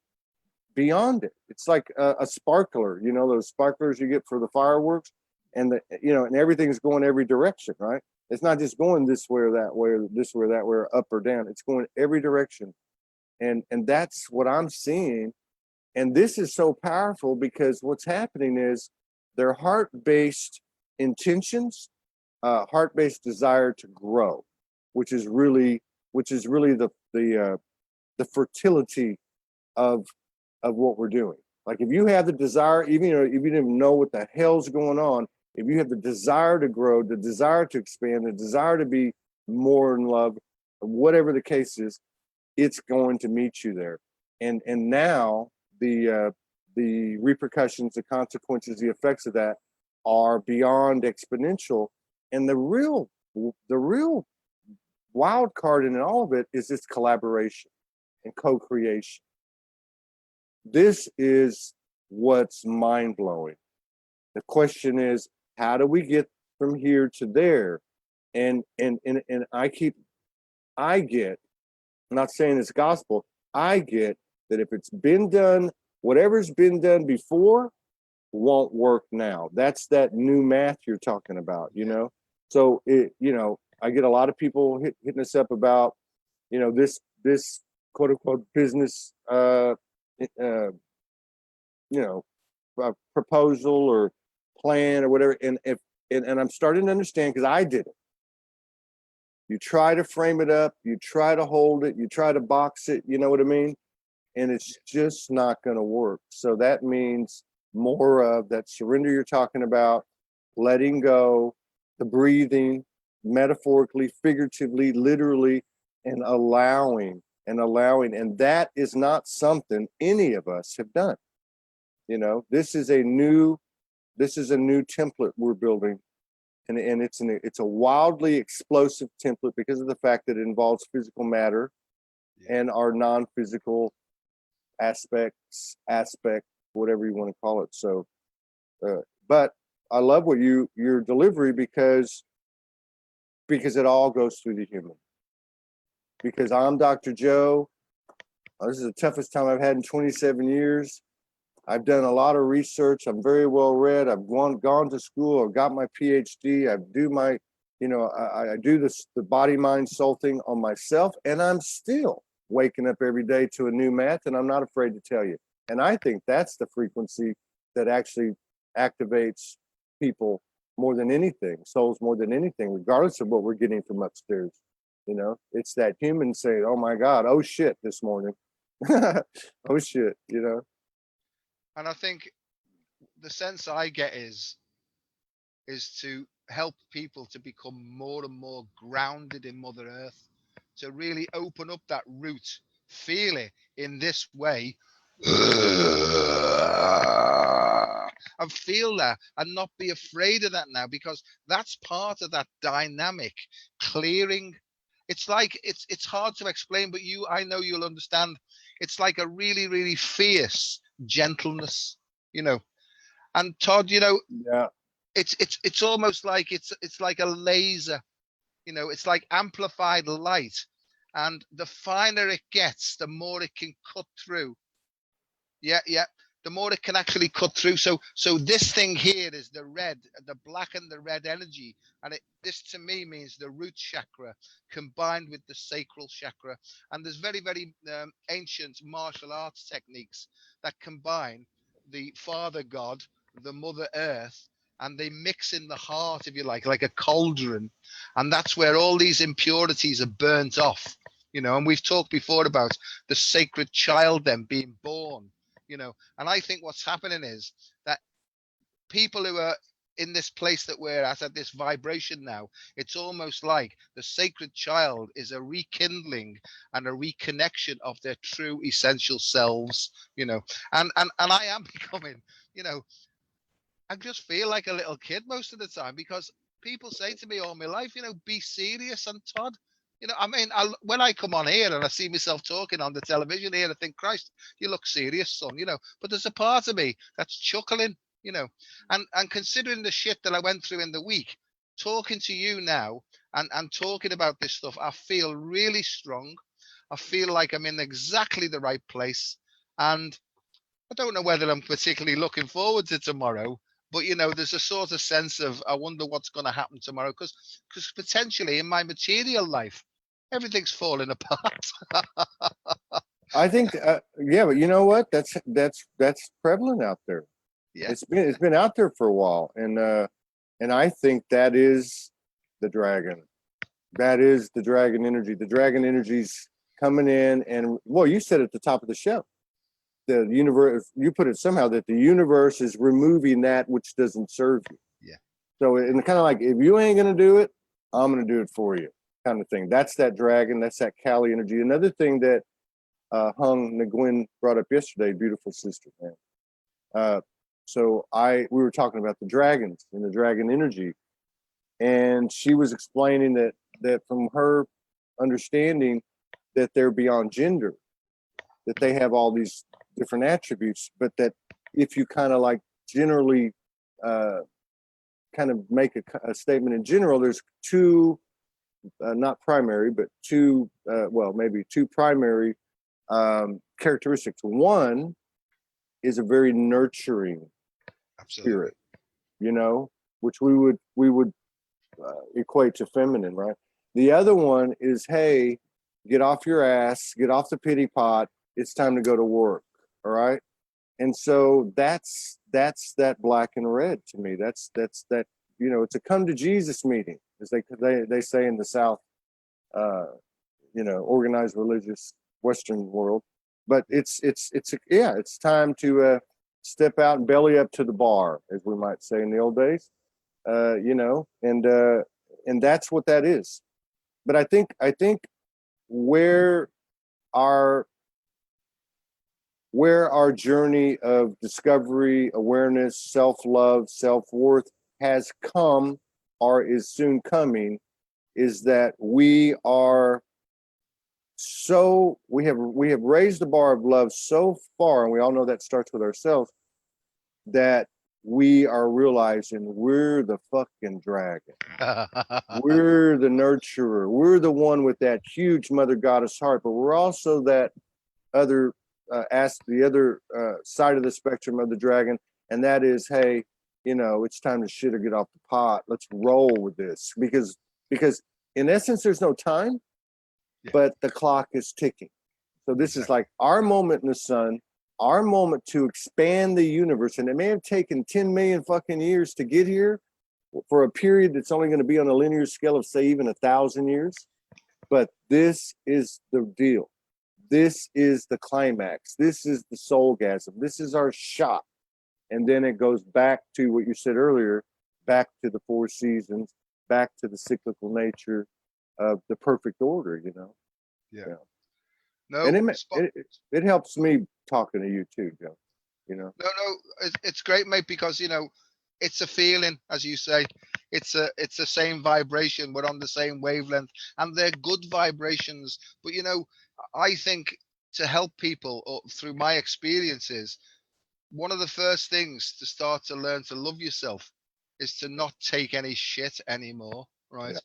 beyond it. It's like a sparkler, those sparklers you get for the fireworks, and and everything's going every direction, right? It's not just going this way or that way, or this way or that way, or up or down. It's going every direction. And that's what I'm seeing. And this is so powerful, because what's happening is their heart-based intentions, heart-based desire to grow, which is really the fertility of what we're doing. Like if you have the desire, even if you didn't know what the hell's going on, if you have the desire to grow, the desire to expand, the desire to be more in love, whatever the case is, it's going to meet you there. And now the repercussions, the consequences, the effects of that are beyond exponential. And the real wild card in all of it is this collaboration and co-creation. This is what's mind-blowing. The question is, how do we get from here to there? And I get, I'm not saying it's gospel, I get that if it's been done, whatever's been done before won't work now. That's that new math you're talking about, you know? So, I get a lot of people hitting us up about, this quote unquote business, proposal or plan or whatever. And I'm starting to understand, because I did it. You try to frame it up, you try to hold it, you try to box it, you know what I mean? And it's just not going to work. So that means more of that surrender you're talking about, letting go, the breathing, metaphorically, figuratively, literally, and allowing. And that is not something any of us have done. This is a new template we're building. And it's a wildly explosive template because of the fact that it involves physical matter and our non-physical aspect, whatever you want to call it. So, but I love what your delivery because it all goes through the human. Because I'm Dr. Joe. This is the toughest time I've had in 27 years. I've done a lot of research. I'm very well read. I've gone to school. I've got my PhD. I do my, I do the body, mind, soul thing on myself, and I'm still waking up every day to a new math, and I'm not afraid to tell you. And I think that's the frequency that actually activates people more than anything, souls more than anything, regardless of what we're getting from upstairs. It's that human saying, "Oh my God, oh shit, this morning, oh shit," And I think the sense I get is to help people to become more and more grounded in Mother Earth, to really open up that root, feel it in this way, and feel that, and not be afraid of that now, because that's part of that dynamic clearing. It's like it's hard to explain, but I know you'll understand. It's like a really, really fierce gentleness, And Todd, Yeah. it's almost like it's like a laser, it's like amplified light, and the finer it gets, the more it can cut through. Yeah, the more it can actually cut through. So this thing here is the black and the red energy, and this to me means the root chakra combined with the sacral chakra. And there's very, very ancient martial arts techniques that combine the Father God, the Mother Earth, and they mix in the heart, if you like a cauldron, and that's where all these impurities are burnt off. And we've talked before about the sacred child then being born. And I think what's happening is that people who are in this place that we're at this vibration now, it's almost like the sacred child is a rekindling and a reconnection of their true essential selves, and I am becoming, I just feel like a little kid most of the time, because people say to me all my life, be serious. And Todd, when I come on here and I see myself talking on the television here, I think, Christ, you look serious, son, but there's a part of me that's chuckling, and considering the shit that I went through in the week, talking to you now and talking about this stuff, I feel really strong. I feel like I'm in exactly the right place. And I don't know whether I'm particularly looking forward to tomorrow, but there's a sort of sense of, I wonder what's going to happen tomorrow, because potentially in my material life, everything's falling apart. I think, but you know what? That's prevalent out there. Yeah, it's been out there for a while, and I think that is the dragon. That is the dragon energy. The dragon energy's coming in, and well, you said at the top of the show, the universe, you put it somehow that the universe is removing that which doesn't serve you. Yeah. So, and kind of like, if you ain't going to do it, I'm going to do it for you, kind of thing. That's that dragon. That's that Kali energy. Another thing that Hung Nguyen brought up yesterday, beautiful sister, man. So we were talking about the dragons and the dragon energy, and she was explaining that from her understanding that they're beyond gender, that they have all these different attributes, but that if you kind of like generally kind of make a statement in general, there's two, not primary, but two, well, maybe two primary characteristics. One is a very nurturing spirit, you know, which we would equate to feminine, right? The other one is, hey, get off your ass, get off the pity pot. It's time to go to work. All right. And so that's that black and red to me. That's that, you know, it's a come to Jesus meeting, as they say in the South, you know, organized religious Western world. But it's time to step out and belly up to the bar, as we might say in the old days. You know, and that's what that is. But I think where our journey of discovery, awareness, self-love, self-worth has come, or is soon coming, is that we have raised the bar of love so far, and we all know that starts with ourselves, that we are realizing we're the fucking dragon. We're the nurturer. We're the one with that huge mother goddess heart, but we're also that other the other side of the spectrum of the dragon, and that is, hey, you know, it's time to shit or get off the pot. Let's roll with this, because in essence, there's no time, but the clock is ticking. So this is like our moment in the sun, our moment to expand the universe, and it may have taken 10 million fucking years to get here, for a period that's only going to be on a linear scale of, say, even 1,000 years. But this is the deal. This is the climax. This is the soulgasm. This is our shot. And then it goes back to what you said earlier, back to the four seasons, back to the cyclical nature of the perfect order, you know? Yeah. No, and it helps me talking to you too, Joe, you know? No, it's great, mate, because, you know, it's a feeling, as you say. It's the same vibration. We're on the same wavelength, and they're good vibrations. But, you know, I think to help people, or through my experiences, one of the first things to start to learn to love yourself is to not take any shit anymore, right? Yeah.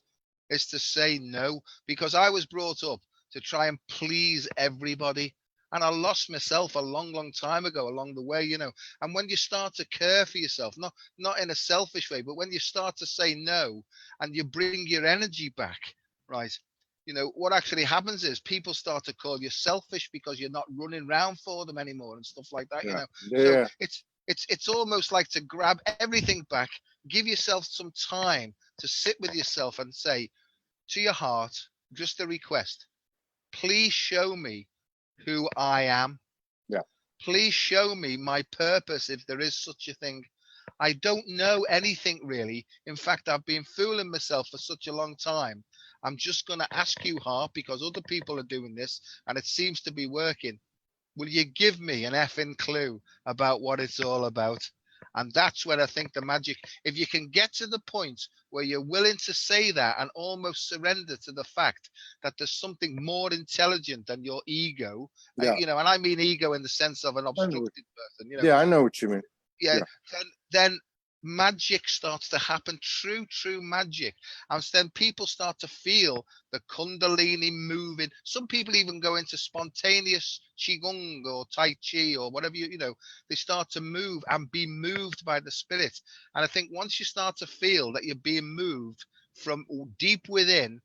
Is to say no, because I was brought up to try and please everybody. And I lost myself a long, long time ago along the way, you know. And when you start to care for yourself, not in a selfish way, but when you start to say no and you bring your energy back, right? You know, what actually happens is people start to call you selfish because you're not running around for them anymore and stuff like that, you know. So it's almost like to grab everything back, give yourself some time to sit with yourself and say to your heart, just a request, please show me who I am. Yeah. Please show me my purpose, if there is such a thing. I don't know anything really. In fact, I've been fooling myself for such a long time. I'm just going to ask you, Heart, because other people are doing this and it seems to be working. Will you give me an effing clue about what it's all about? And that's where I think the magic, if you can get to the point where you're willing to say that and almost surrender to the fact that there's something more intelligent than your ego, you know, and I mean ego in the sense of an obstructed person, you know. Yeah, I know what you mean. Yeah. Then magic starts to happen, true magic. And then people start to feel the kundalini moving. Some people even go into spontaneous qigong or tai chi or whatever, you know, they start to move and be moved by the spirit. And I think once you start to feel that you're being moved from deep within,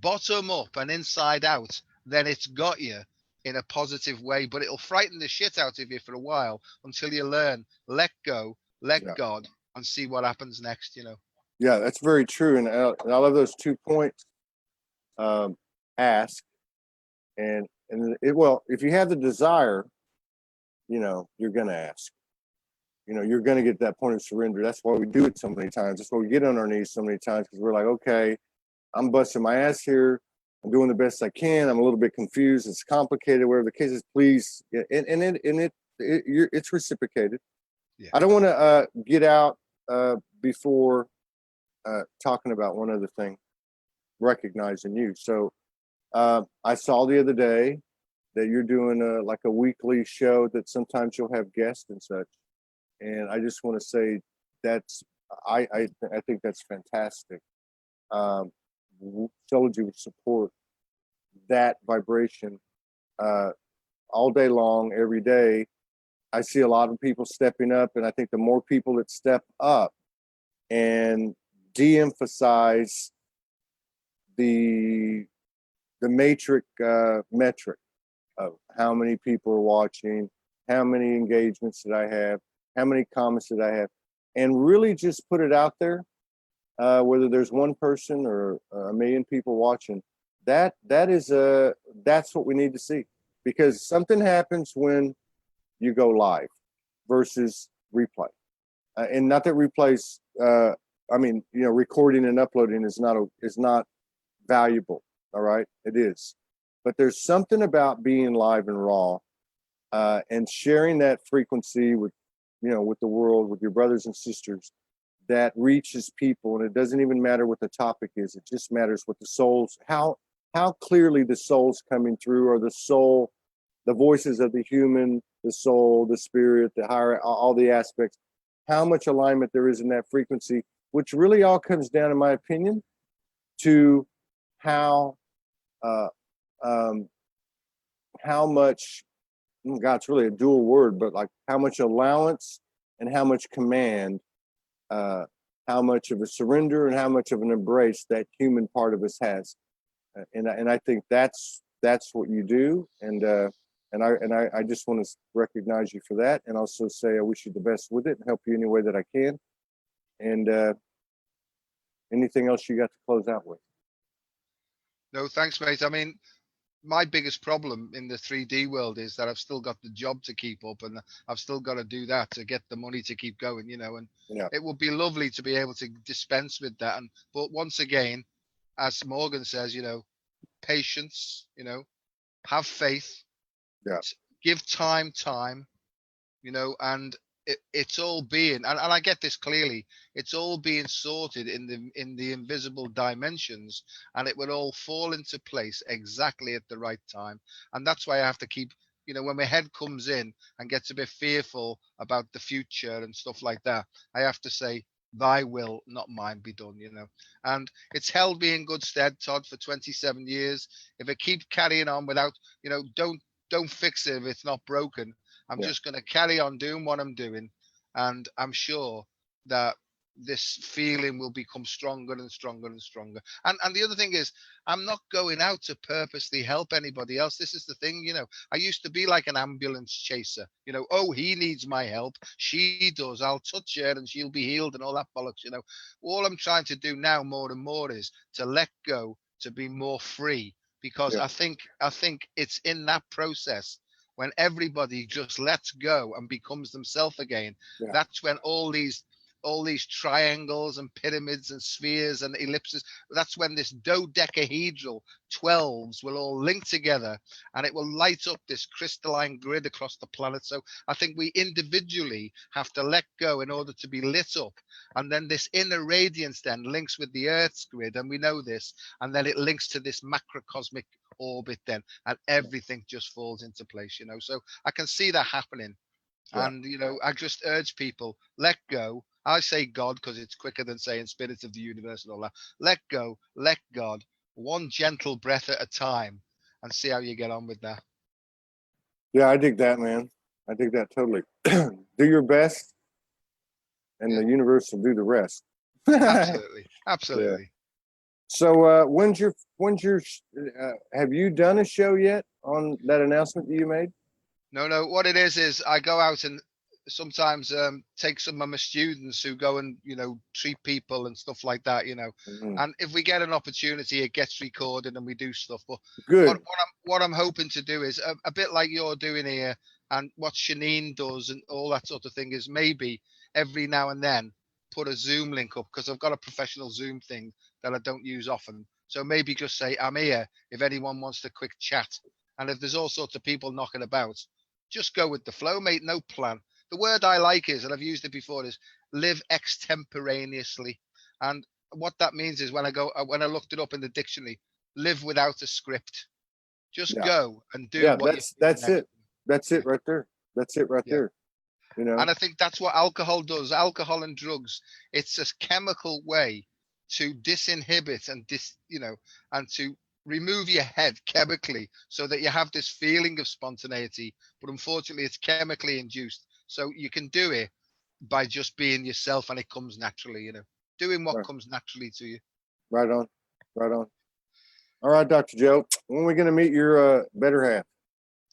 bottom up and inside out, then it's got you in a positive way. But it'll frighten the shit out of you for a while until you learn, let go, let God, and see what happens next, you know. Yeah, that's very true. And I love those 2 points. Ask, and well, if you have the desire, you're going to ask. You're going to get that point of surrender. That's why we do it so many times. That's why we get on our knees so many times, because we're like, okay, I'm busting my ass here. I'm doing the best I can. I'm a little bit confused. It's complicated. Whatever the case is, please. It's reciprocated. Yeah. I don't want to get out before talking about one other thing, recognizing you. So I saw the other day that you're doing like a weekly show that sometimes you'll have guests and such. And I just want to say I think that's fantastic. Told you would support that vibration all day long, every day. I see a lot of people stepping up, and I think the more people that step up and de-emphasize the metric of how many people are watching, how many engagements did I have, how many comments did I have, and really just put it out there, whether there's one person or a million people watching. That's what we need to see, because something happens when you go live versus replay, and not that replays. Recording and uploading is not valuable. All right, it is, but there's something about being live and raw, and sharing that frequency with the world, with your brothers and sisters, that reaches people. And it doesn't even matter what the topic is. It just matters what the souls, how clearly the soul's coming through, or the voices of the human, the soul, the spirit, the higher, all the aspects, how much alignment there is in that frequency, which really all comes down, in my opinion, to how much, God, it's really a dual word, but like how much allowance and how much command, how much of a surrender and how much of an embrace that human part of us has. And I think that's what you do. And I just want to recognize you for that. And also say, I wish you the best with it and help you any way that I can. And anything else you got to close out with? No, thanks, mate. I mean, my biggest problem in the 3D world is that I've still got the job to keep up, and I've still got to do that to get the money to keep going, and Yeah. It would be lovely to be able to dispense with that. But once again, as Morgan says, patience, have faith, Yeah. give time, and it's all being, and I get this clearly, it's all being sorted in the invisible dimensions, and it will all fall into place exactly at the right time. And that's why I have to keep, when my head comes in and gets a bit fearful about the future and stuff like that, I have to say, thy will, not mine, be done. And it's held me in good stead, Todd, for 27 years. If it keeps carrying on without, don't fix it if it's not broken. I'm just going to carry on doing what I'm doing, and I'm sure that this feeling will become stronger and stronger and stronger. And the other thing is, I'm not going out to purposely help anybody else. This is the thing, I used to be like an ambulance chaser. Oh, he needs my help, she does, I'll touch her and she'll be healed and all that bollocks. All I'm trying to do now more and more is to let go, to be more free, because I think it's in that process, when everybody just lets go and becomes themselves again, that's when all these triangles and pyramids and spheres and ellipses, that's when this dodecahedral 12s will all link together, and it will light up this crystalline grid across the planet. So I think we individually have to let go in order to be lit up, and then this inner radiance then links with the Earth's grid, and we know this, and then it links to this macrocosmic orbit then, and everything just falls into place. So I can see that happening. And I just urge people, let go. I say God because it's quicker than saying spirit of the universe and all that. Let go, let God, one gentle breath at a time, and see how you get on with that. Yeah, I dig that, man. I dig that totally. Do your best, and the universe will do the rest. Absolutely. Yeah. So when's your have you done a show yet on that announcement that you made? No. What it is I go out and sometimes take some of my students who go and treat people and stuff like that. And if we get an opportunity, it gets recorded and we do stuff. But good. What I'm hoping to do is a bit like you're doing here. And what Shanine does and all that sort of thing is maybe every now and then put a Zoom link up, because I've got a professional Zoom thing that I don't use often. So maybe just say, I'm here if anyone wants to quick chat. And if there's all sorts of people knocking about, just go with the flow, mate. No plan. The word I like is, and I've used it before, is live extemporaneously. And what that means is when I looked it up in the dictionary, live without a script. Just Yeah. go and do Yeah, what that's next. it. That's it right there. That's it right Yeah. there. You know. And I think that's what alcohol does. Alcohol and drugs, it's a chemical way to disinhibit and and to remove your head chemically so that you have this feeling of spontaneity. But unfortunately, it's chemically induced. So you can do it by just being yourself, and it comes naturally, doing what Right. comes naturally to you. Right on. Right on. All right, Dr. Joe, when are we going to meet your better half?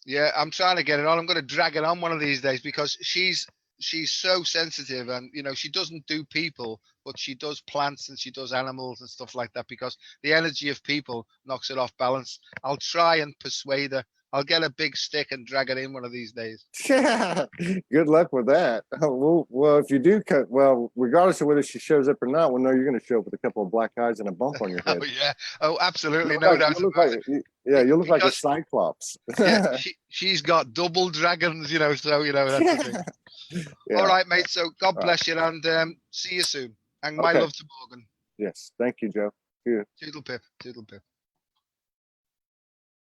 Yeah, I'm trying to get it on. I'm going to drag it on one of these days, because she's so sensitive, and she doesn't do people, but she does plants and she does animals and stuff like that, because the energy of people knocks it off balance. I'll try and persuade her. I'll get a big stick and drag it in one of these days. Yeah, good luck with that. Well, if you do cut, well, regardless of whether she shows up or not, we'll know you're going to show up with a couple of black eyes and a bump on your head. Oh yeah. Oh, absolutely. You No look doubt about it. you look like a Because cyclops. yeah, she's got double dragons, so that's the thing. Yeah. All right, mate. So God All bless you, and see you soon. And my Okay. love to Morgan. Yes. Thank you, Joe. See you. Toodle pip. Toodle pip.